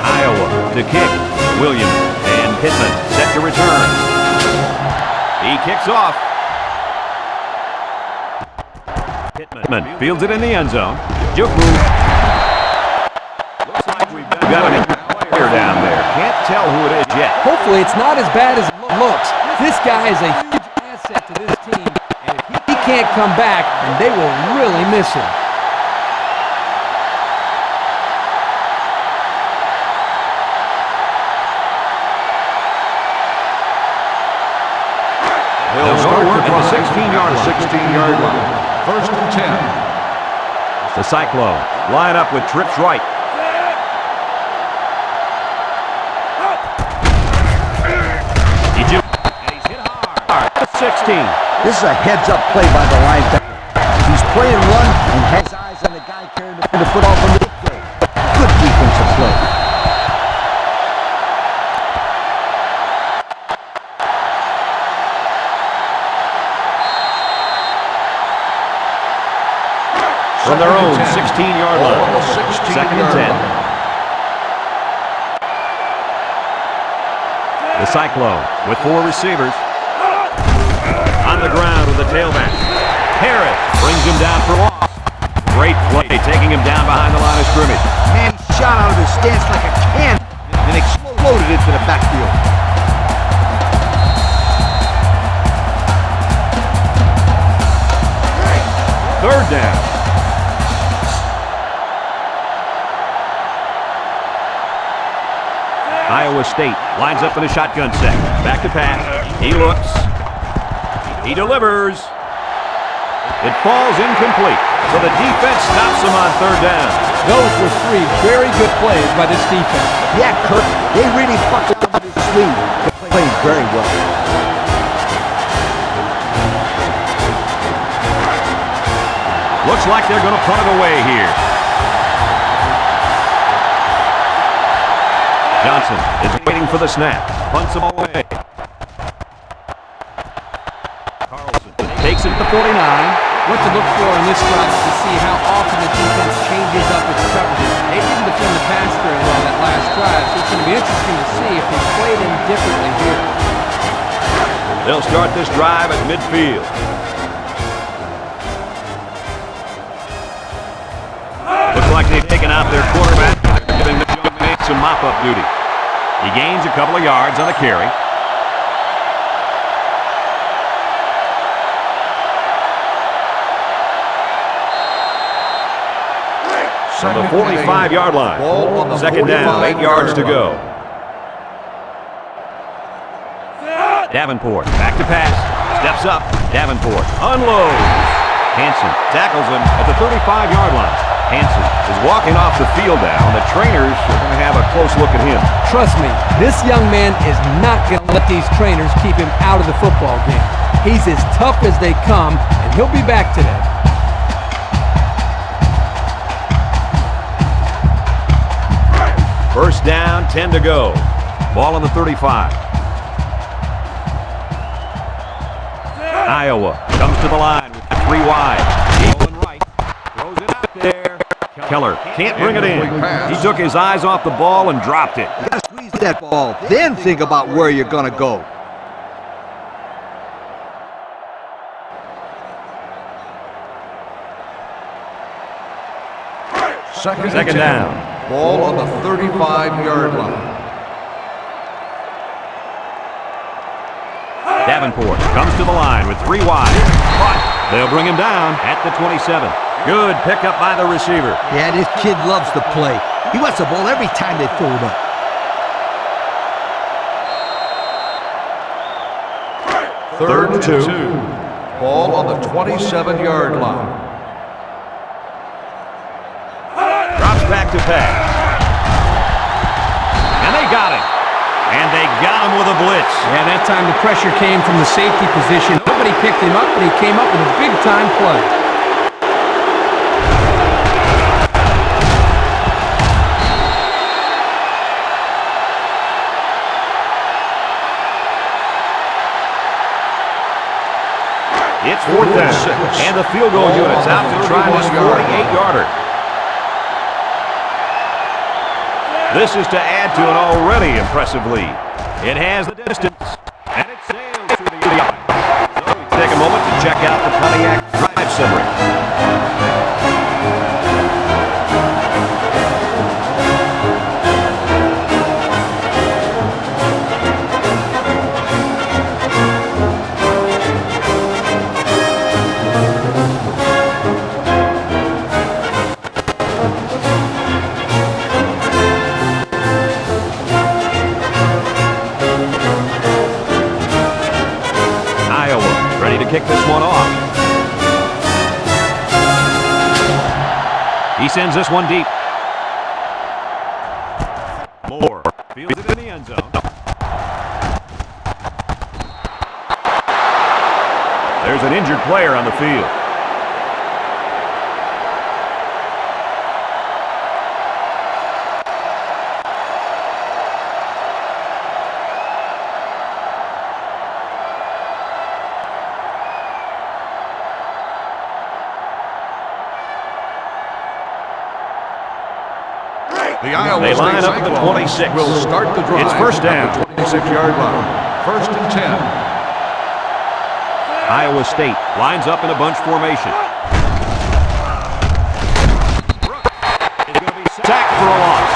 Iowa to kick. Williams. Pittman set to return. He kicks off. Pittman fields it in the end zone. Juke move. Looks like we've got a player down there. Can't tell who it is yet. Hopefully it's not as bad as it looks. This guy is a huge asset to this team, and if he can't come back, then they will really miss him. They'll start work at the 16-yard line. 1st and 10. The Cyclones line up with trips right. And he's hit hard. 16. This is a heads-up play by the linebacker. He's playing run and has eyes on the guy carrying the football from the get-go. Good defensive play. From their own 16-yard line. 2nd and 10. The Cyclones with 4 receivers. On the ground with the tailback. Harris brings him down for loss. Great play, taking him down behind the line of scrimmage. Man, he shot out of his stance like a cannon and exploded into the backfield. Third down. Iowa State lines up in a shotgun set. Back to pass. He looks. He delivers. It falls incomplete. So the defense stops him on 3rd down. Those were 3 very good plays by this defense. Yeah, Kirk, they really fucked up his sleeve. They played very well. Looks like they're going to punt it away here. Johnson is waiting for the snap. Punts him away. Carlson takes it at the 49. What to look for in this drive is to see how often the defense changes up its coverages. They didn't defend the pass very well that last drive, so it's going to be interesting to see if they played him differently here. They'll start this drive at midfield. Looks like they've taken out their quarterback. They're giving this young man some mop-up duty. He gains a couple of yards on the carry. From the 45-yard line. Second down, 8 yards to go. Davenport, back to pass. Steps up. Davenport unloads. Hansen tackles him at the 35-yard line. Hansen is walking off the field now. The trainers are going to have a close look at him. Trust me, this young man is not going to let these trainers keep him out of the football game. He's as tough as they come, and he'll be back today. First down, 10 to go. Ball on the 35. Iowa comes to the line with 3 wide. Going right. Throws it out there. Keller can't bring it in. He took his eyes off the ball and dropped it. You gotta squeeze that ball, then think about where you're gonna go. Second down. Ball on the 35-yard line. Davenport comes to the line with 3 wide. They'll bring him down at the 27. Good pickup by the receiver. Yeah, this kid loves to play. He wants the ball every time they throw it up. Third and 2. Ball on the 27-yard line. Drops back to pass. And they got him. And they got him with a blitz. Yeah, that time the pressure came from the safety position. Nobody picked him up, but he came up with a big-time play. It's 4th down. And the field goal unit's out to try this 48-yarder. This is to add to an already impressive lead. It has the distance, and it sails through the line. So we take a moment to check out the Pontiac Drive Summary. Kick this one off. He sends this one deep. Moore fields it in the end zone. There's an injured player on the field. The Iowa They line State up at the Cyclones 26. will start the drive. It's first down. At the 26-yard line. First and 10. Iowa State lines up in a bunch formation. Brooks is going to be sacked for a loss.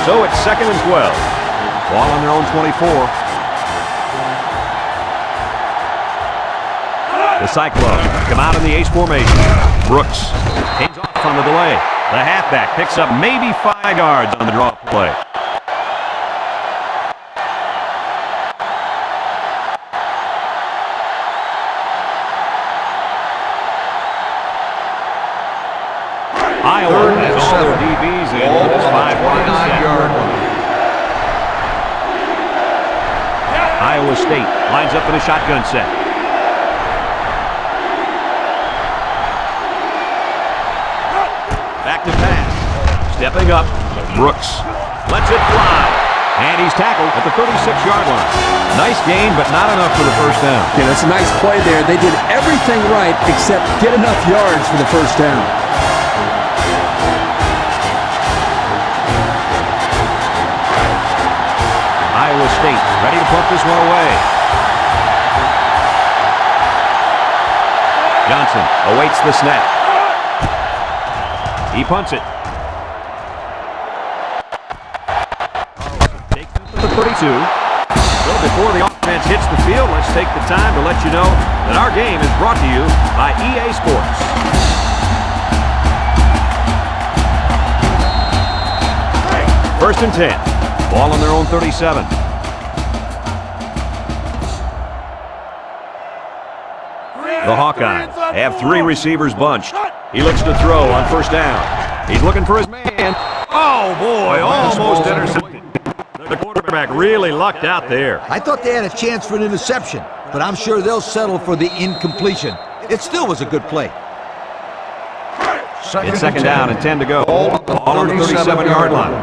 So it's 2nd and 12. Ball on their own 24. The Cyclones come out in the ace formation. Brooks hands off on the delay. The halfback picks up maybe 5 yards on the draw play. Iowa has all their DBs in for this 5-yard line. Iowa State lines up in a shotgun set. Back to pass. Stepping up, Brooks lets it fly. And he's tackled at the 36-yard line. Nice gain, but not enough for the first down. Yeah, that's a nice play there. They did everything right except get enough yards for the first down. Iowa State ready to punt this one away. Johnson awaits the snap. He punts it. Takes it to the 32. Well, before the offense hits the field, let's take the time to let you know that our game is brought to you by EA Sports. First and 10. Ball on their own 37. The Hawkeyes have 3 receivers bunched. He looks to throw on first down. He's looking for his man. Oh, boy, almost intercepted. The quarterback really lucked out there. I thought they had a chance for an interception, but I'm sure they'll settle for the incompletion. It still was a good play. It's second down and 10 to go. Ball on the 37-yard line.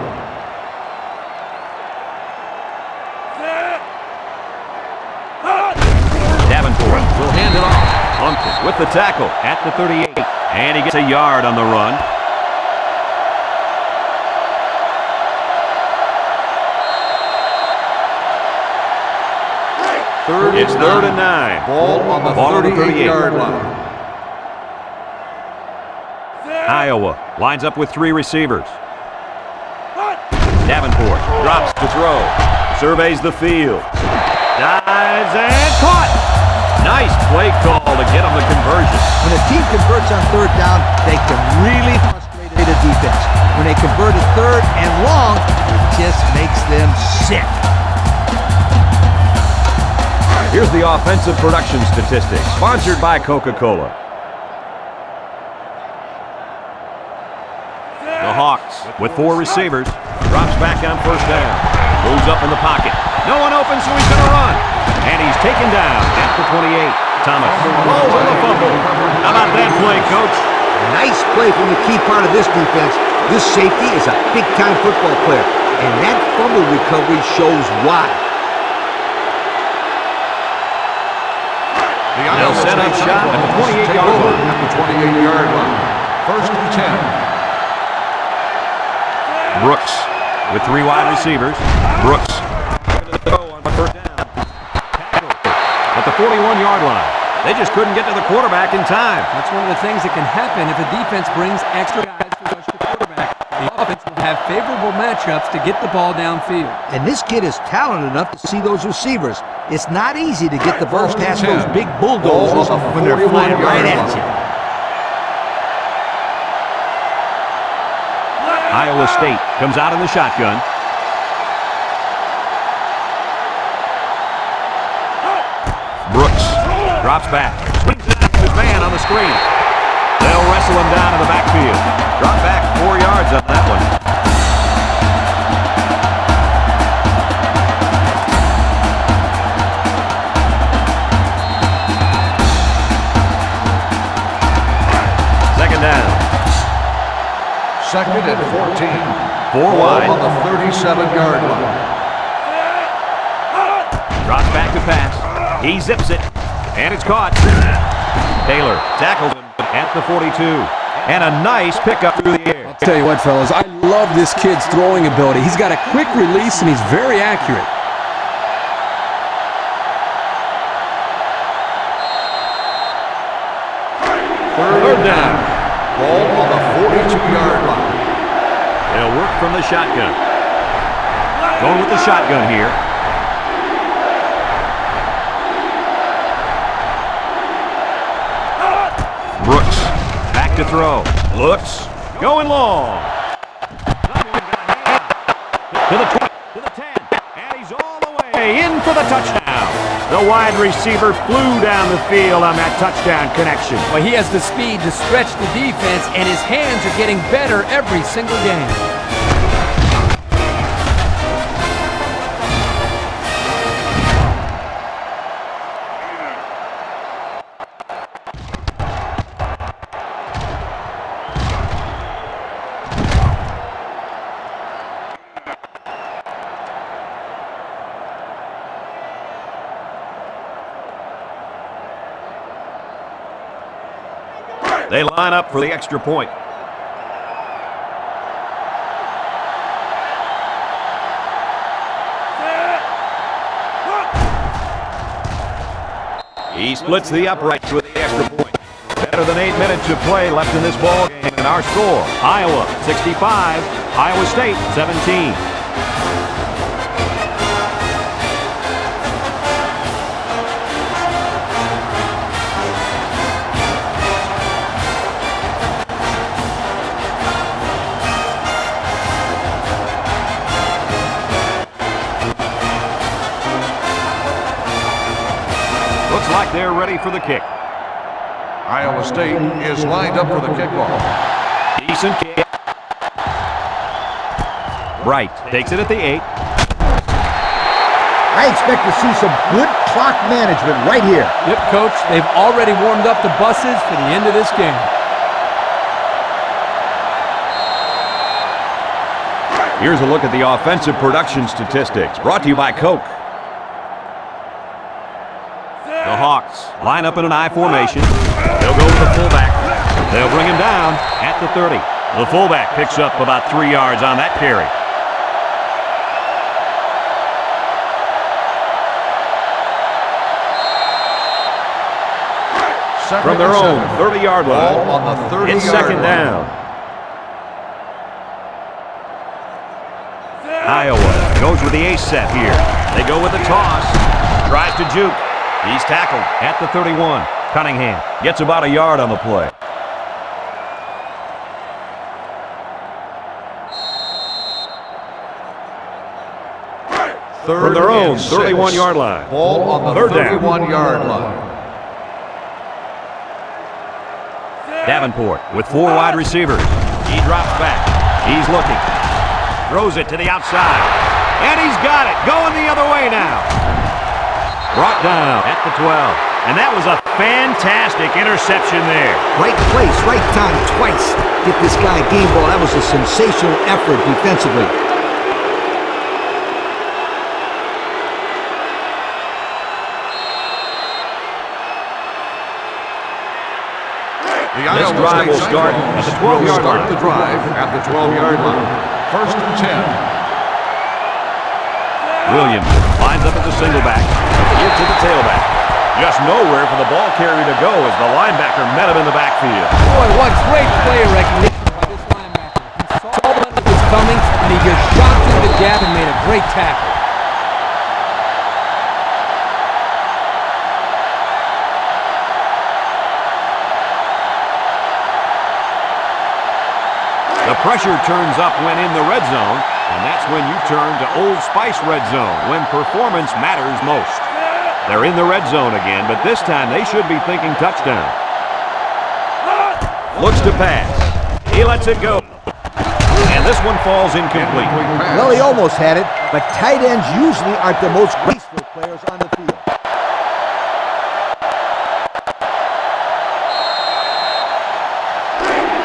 Will hand it off. Humphrey with the tackle at the 38. And he gets a yard on the run. It's third and 9. Ball on the 38-yard line. Iowa lines up with 3 receivers. Davenport drops to throw. Surveys the field. Dives and caught. Nice play call to get him the conversion. When a team converts on third down, they can really frustrate the defense. When they convert it third and long, it just makes them sick. Here's the offensive production statistics, sponsored by Coca-Cola. The Hawks, with 4 receivers, drops back on first down. Moves up in the pocket. No one open, so he's going to run. And he's taken down at the 28. Thomas rolls on the fumble. How about that play, Coach? Nice play from the key part of this defense. This safety is a big-time football player, and that fumble recovery shows why. They'll set up shop at the 28-yard line. At the 28-yard line. First and 10. Brooks with 3 wide receivers. Brooks on first down. At the 41-yard line. They just couldn't get to the quarterback in time. That's one of the things that can happen if a defense brings extra guys to rush the quarterback. The offense will have favorable matchups to get the ball downfield. And this kid is talented enough to see those receivers. It's not easy to get the ball past those big bulldozers when they're flying right at you. Iowa State comes out in the shotgun. Brooks drops back. Swings it out to his man on the screen. They'll wrestle him down in the backfield. Drop back 4 yards on that one. Second down. Second and 14. 4 wide. On the 37-yard line. Drops back to pass. He zips it, and it's caught. Taylor tackled him at the 42. And a nice pickup through the air. I'll tell you what, fellas, I love this kid's throwing ability. He's got a quick release, and he's very accurate. Third down. Ball on the 42-yard line. They'll work from the shotgun. Going with the shotgun here. Brooks, back to throw. Looks, going long. To the 20, to the 10, and he's all the way in for the touchdown. The wide receiver flew down the field on that touchdown connection. Well, he has the speed to stretch the defense, and his hands are getting better every single game. They line up for the extra point. He splits the uprights with the extra point. Better than 8 minutes of play left in this ball game, and our score, Iowa 65, Iowa State 17. Looks like they're ready for the kick. Iowa State is lined up for the kickball. Decent kick. Bright takes it at the 8. I expect to see some good clock management right here. Yep, Coach. They've already warmed up the buses for the end of this game. Here's a look at the offensive production statistics, brought to you by Coke. The Hawks line up in an I formation. They'll go with the fullback. They'll bring him down at the 30. The fullback picks up about 3 yards on that carry. From their own 30-yard line, Ball on the 30-yard it's second line. down. Iowa goes with the ace set here. They go with the toss. Tries to juke. He's tackled at the 31. Cunningham gets about a yard on the play. From their own 31-yard line. Ball on the Third down. 31-yard line. Davenport with 4 wide receivers. He drops back. He's looking. Throws it to the outside. And he's got it. Going the other way now. Brought down at the 12. And that was a fantastic interception there. Right place, right time, twice. Get this guy a game ball. That was a sensational effort defensively. The This Iowa drive State will start Cyclones at the will 12-yard start line. the drive at the 12-yard line. First and 10. Williams lines up as a single back. Give to the tailback. Just nowhere for the ball carrier to go as the linebacker met him in the backfield. Boy, what great play recognition by this linebacker. He saw when it was coming, and he just shot through the gap and made a great tackle. The pressure turns up when in the red zone, and that's when you turn to Old Spice Red Zone, when performance matters most. They're in the red zone again, but this time they should be thinking touchdown. Looks to pass. He lets it go. And this one falls incomplete. Well, he almost had it, but tight ends usually aren't the most graceful players on the field.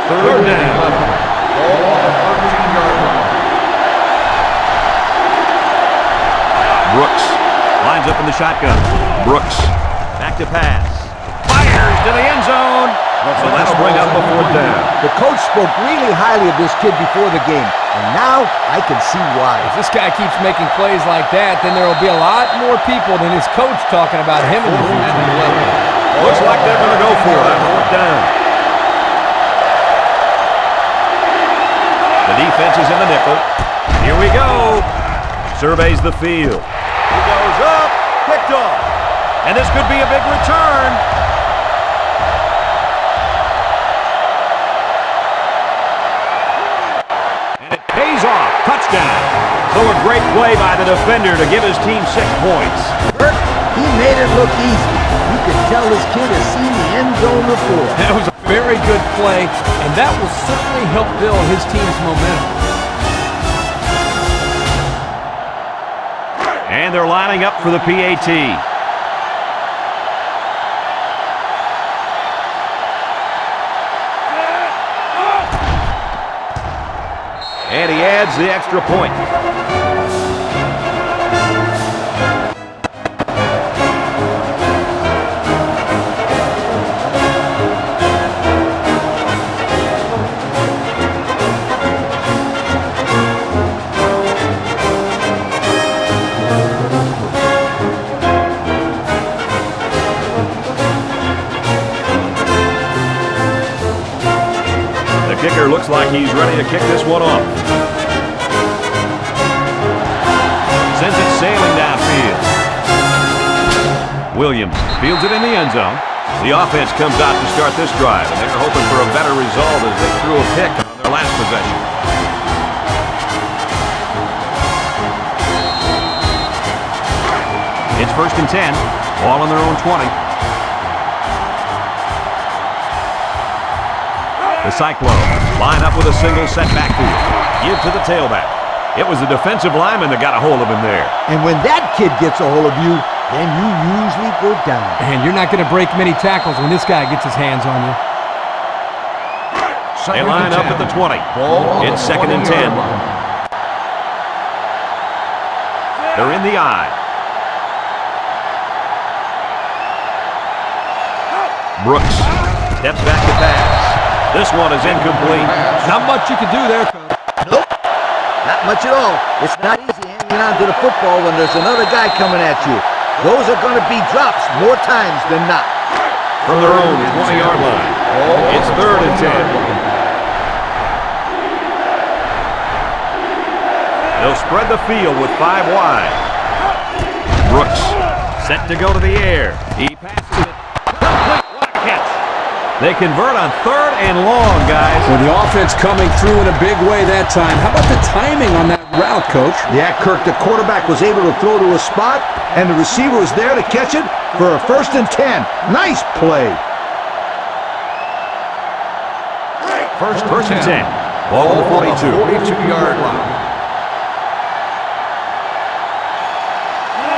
Third down. Ball on the 13-yard line. Brooks lines up in the shotgun. Brooks back to pass. Fires to the end zone. So let's bring up a fourth down. The coach spoke really highly of this kid before the game, and now I can see why. If this guy keeps making plays like that, then there will be a lot more people than his coach talking about him in the future. Looks like they're going to go for it on fourth down. The defense is in the nickel. Here we go. Surveys the field. He goes up, picked off. And this could be a big return. And it pays off. Touchdown. So a great play by the defender to give his team 6 points. Bert, he made it look easy. You can tell this kid has seen the end zone before. That was a very good play, and that will certainly help build his team's momentum. And they're lining up for the PAT. And he adds the extra point. kicker looks like he's ready to kick this one off. Sends it sailing downfield. Williams fields it in the end zone. The offense comes out to start this drive, and they're hoping for a better result as they threw a pick on their last possession. It's 1st and 10. Ball on their own 20. The Cyclones line up with a single set backfield. Give to the tailback. It was the defensive lineman that got a hold of him there. And when that kid gets a hold of you, then you usually go down. And you're not going to break many tackles when this guy gets his hands on you. They line up at the 20. It's 2nd and 10. They're in the eye. Brooks steps back to pass. This one is incomplete. Not much you can do there, Coach. Nope, not much at all. It's not easy hanging on to the football when there's another guy coming at you. Those are going to be drops more times than not. From their own 20-yard line, it's 3rd and 10. They'll spread the field with 5 wide. Brooks set to go to the air. He passes it. Complete. What a catch. They convert on 3rd and long, guys. Well, the offense coming through in a big way that time. How about the timing on that route, Coach? Yeah, Kirk, the quarterback was able to throw to a spot, and the receiver was there to catch it for a 1st and 10. Nice play. First and 10. Ball on the 42. 42-yard line.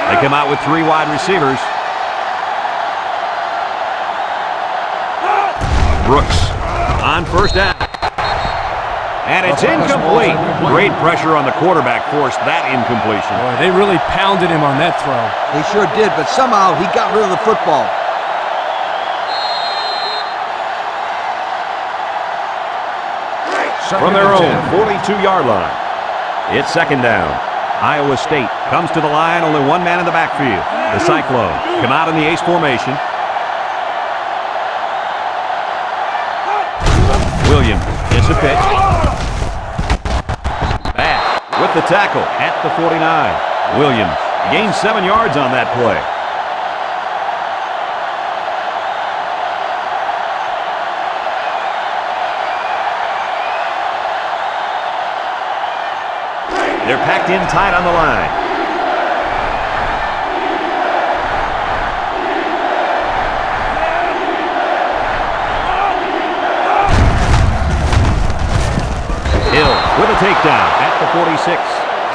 They come out with 3 wide receivers. Brooks on 1st down. And it's incomplete. Great pressure on the quarterback forced that incompletion. Boy, they really pounded him on that throw. They sure did, but somehow he got rid of the football. From their own 42-yard line, it's 2nd down. Iowa State comes to the line, only 1 man in the backfield. The Cyclones come out in the ace formation. Williams gets a pitch. Back with the tackle at the 49. Williams gains 7 yards on that play. They're packed in tight on the line. Hill with a takedown at the 46.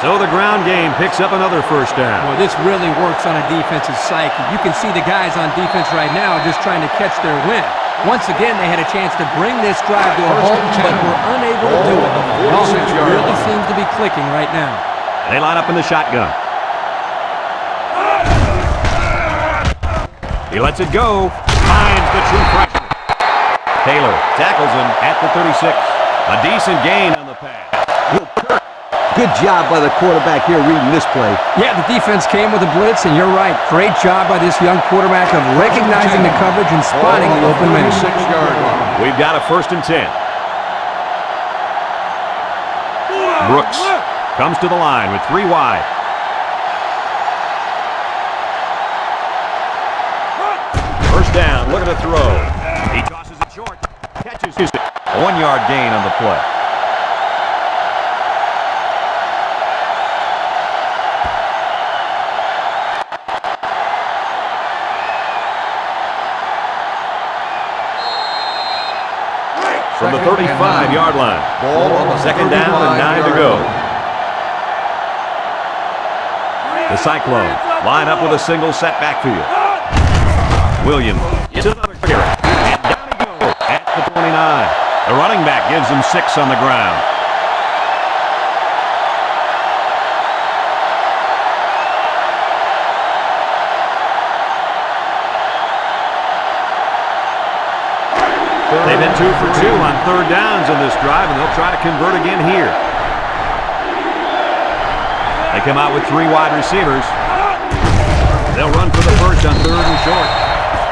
So the ground game picks up another 1st down. Boy, this really works on a defensive psyche. You can see the guys on defense right now just trying to catch their wind. Once again, they had a chance to bring this drive to a halt, but were unable to do it. The offense really seems to be clicking right now. They line up in the shotgun. He lets it go. Finds the true freshman. Taylor tackles him at the 36. A decent gain on the pass. Good job by the quarterback here reading this play. Yeah, the defense came with a blitz, and you're right. Great job by this young quarterback of recognizing the coverage and spotting the open man. 6-yard line. We've got a 1st and 10. Brooks comes to the line with 3 wide. First down, looking to throw. He tosses it short. Catches it. A 1-yard gain on the play. From the 35-yard line. Ball on the 2nd down and 9 to go. The Cyclones line up with a single set backfield. Williams gets another carry. And down he goes at the 29. The running back gives him 6 on the ground. They've been 2 for 2 on 3rd downs in this drive, and they'll try to convert again here. They come out with 3 wide receivers. They'll run for the 1st on 3rd and short.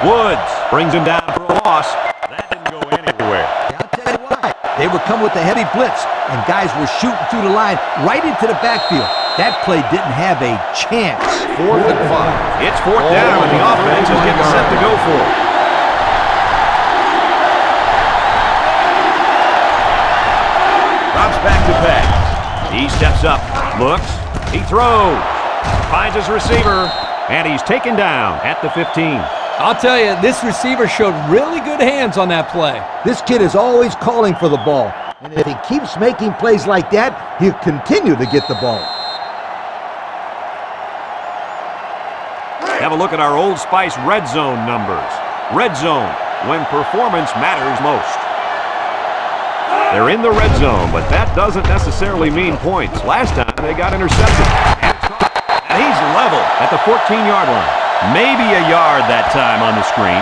Woods brings him down for a loss. That didn't go anywhere. I'll tell you why. They would come with a heavy blitz, and guys were shooting through the line right into the backfield. That play didn't have a chance. 4th and 5. It's 4th down, and the offense is getting set to go for it. Drops back to pass. He steps up, looks, he throws, finds his receiver, and he's taken down at the 15. I'll tell you, this receiver showed really good hands on that play. This kid is always calling for the ball. And if he keeps making plays like that, he'll continue to get the ball. Have a look at our Old Spice red zone numbers. Red zone, when performance matters most. They're in the red zone, but that doesn't necessarily mean points. Last time, they got intercepted. And he's level at the 14-yard line. Maybe a yard that time on the screen.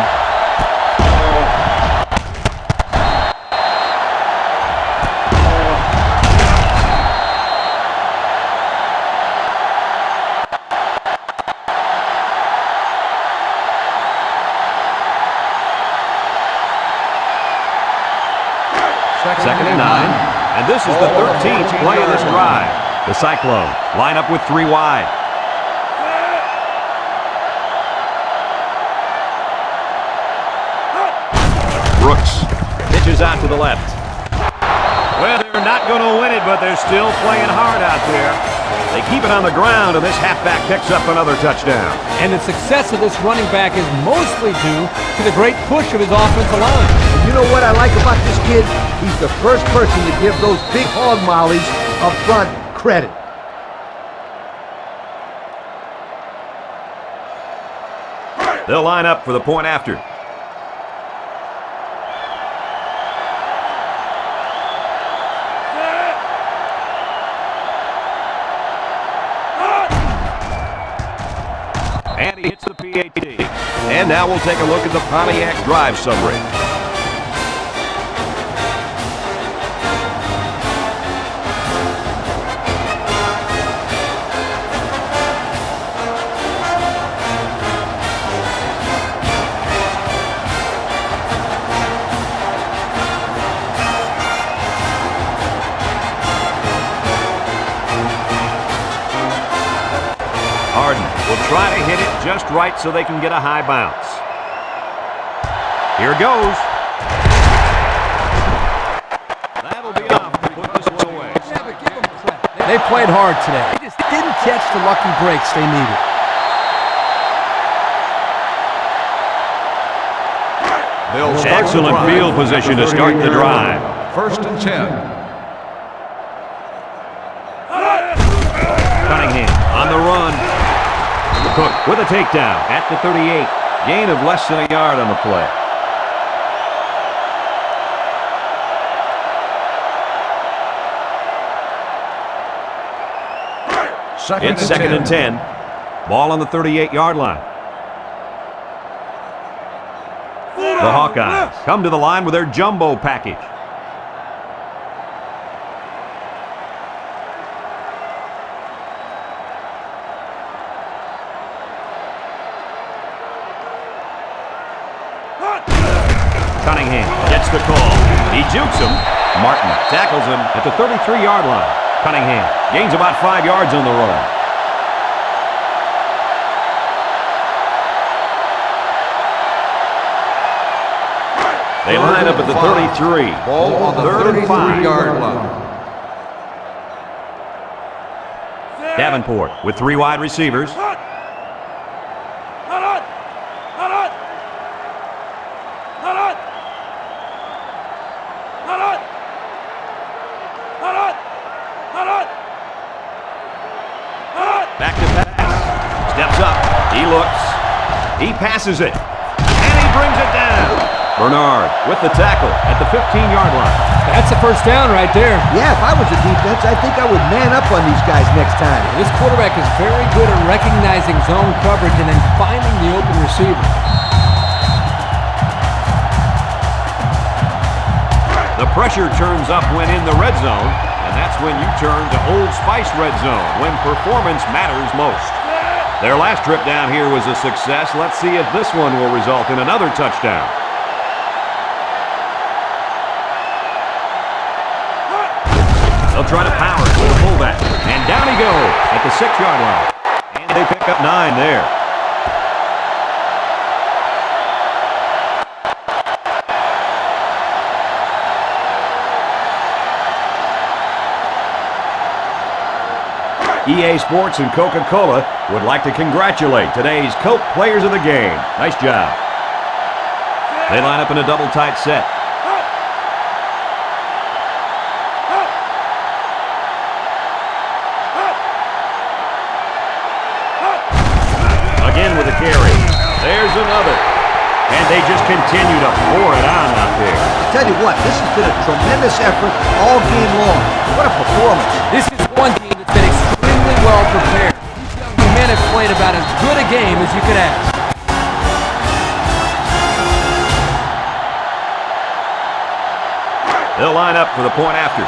Second and 9, and this is the 13th play of this drive. The Cyclones line up with 3 wide. Brooks pitches out to the left. Well, they're not going to win it, but they're still playing hard out there. They keep it on the ground, and this halfback picks up another touchdown. And the success of this running back is mostly due to the great push of his offensive line. And you know what I like about this kid? He's the first person to give those big hog mollies up front credit. They'll line up for the point after. And he hits the PAT. And now we'll take a look at the Pontiac drive summary. Will try to hit it just right so they can get a high bounce. Here goes. That'll be enough to put this one away. They played hard today. They just didn't catch the lucky breaks they needed. Excellent field position to start the drive. 1st and 10. Cunningham on the run. Cook with a takedown at the 38. Gain of less than a yard on the play. It's 2nd and 10. Ball on the 38-yard line. The Hawkeyes come to the line with their jumbo package. Cunningham gets the call. He jukes him. Martin tackles him at the 33-yard line. Cunningham gains about 5 yards on the run. They line up at the 33. Ball on the 33-yard line. Davenport with 3 wide receivers. Back to pass. Steps up. He looks. He passes it. And he brings it down. Bernard with the tackle at the 15-yard line. That's a first down right there. Yeah, if I was a defense, I think I would man up on these guys next time. This quarterback is very good at recognizing zone coverage and then finding the open receiver. The pressure turns up when in the red zone, and that's when you turn to Old Spice red zone, when performance matters most. Their last trip down here was a success. Let's see if this one will result in another touchdown. try to power it with a fullback. And down he goes at the 6-yard line. And they pick up 9 there. EA Sports and Coca-Cola would like to congratulate today's Coke players of the game. Nice job. They line up in a double tight set. Again with a carry. There's another. And they just continue to pour it on out there. I'll tell you what, this has been a tremendous effort all game long. What a performance. This is one team that's been extremely well prepared. These young men have played about as good a game as you could ask. They'll line up for the point after.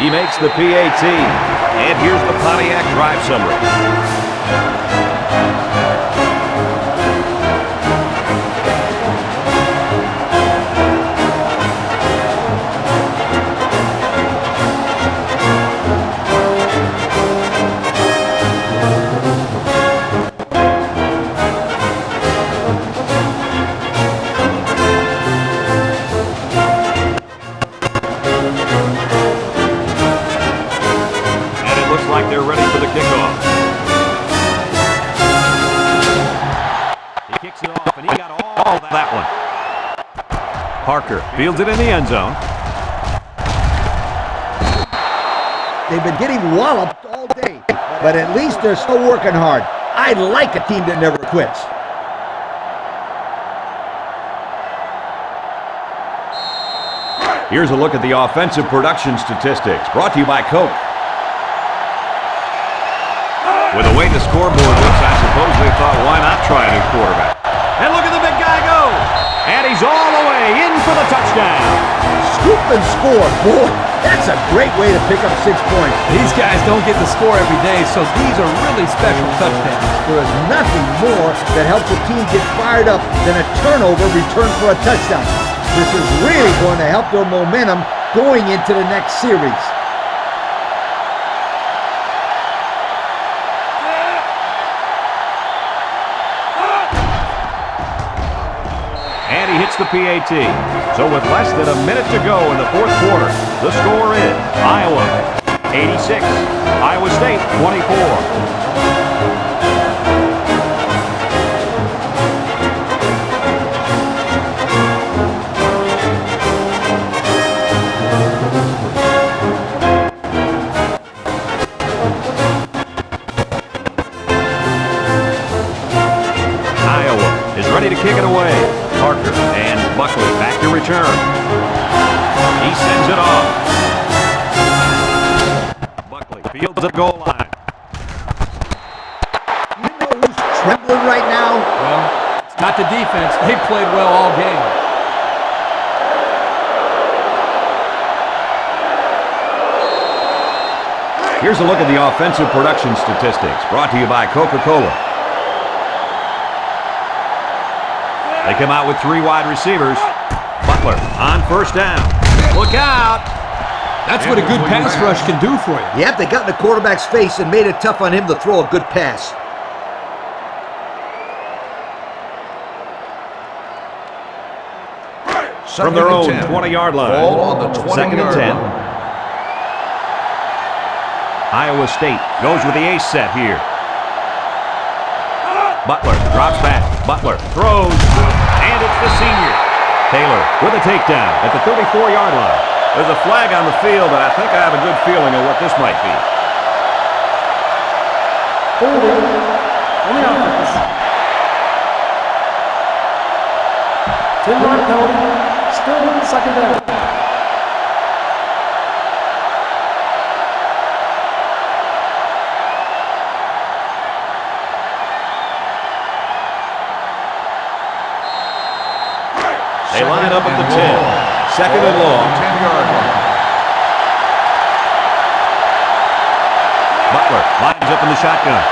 He makes the PAT. And here's the Pontiac drive summary. They're ready for the kickoff. He kicks it off, and he got all that one. Parker fields it in the end zone. They've been getting walloped all day, but at least they're still working hard. I like a team that never quits. Here's a look at the offensive production statistics, brought to you by Coke. With the way the scoreboard looks, I suppose they thought, why not try a new quarterback? And look at the big guy go! And he's all the way in for the touchdown. Scoop and score, boy. That's a great way to pick up 6 points. These guys don't get to score every day, so these are really special touchdowns. There is nothing more that helps a team get fired up than a turnover returned for a touchdown. This is really going to help their momentum going into the next series. And he hits the PAT. So with less than a minute to go in the fourth quarter, the score is Iowa 86, Iowa State 24. Iowa is ready to kick it away. Parker and Buckley back to return. He sends it off. Buckley fields the goal line. You know who's trembling right now? Well, it's not the defense. They played well all game. Here's a look at the offensive production statistics, brought to you by Coca-Cola. They come out with 3 wide receivers. Butler on first down. Look out! That's what a good pass rush can do for you. Yep, they got in the quarterback's face and made it tough on him to throw a good pass. From their own 20-yard line. Ball on the 20-yard line. Iowa State goes with the ace set here. Butler drops back. Butler throws. And it's the senior. Taylor with a takedown at the 34-yard line. There's a flag on the field, and I think I have a good feeling of what this might be. Holding on the offense. 10-yard penalty. Still second down. They line up at the 10. Second and long. 10-yard line. Butler lines He's up in the shotgun.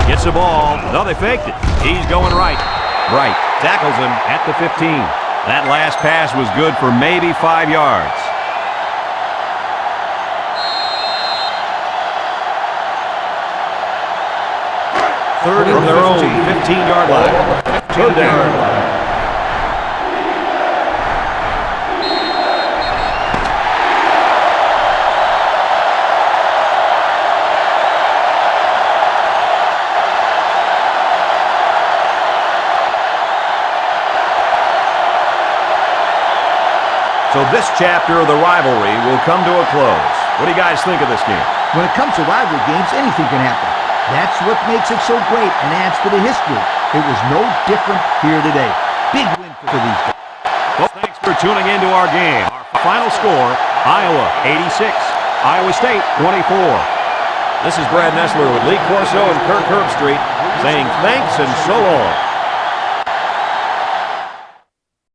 Gets the ball. No, they faked it. He's going right. Right. Tackles him at the 15. That last pass was good for maybe 5 yards. Third from their own 15-yard line. Third down. So this chapter of the rivalry will come to a close. What do you guys think of this game? When it comes to rivalry games, anything can happen. That's what makes it so great and adds to the history. It was no different here today. Big win for these guys. Well, thanks for tuning into our game. Our final score, Iowa 86, Iowa State 24. This is Brad Nessler with Lee Corso and Kirk Herbstreit saying thanks and so long.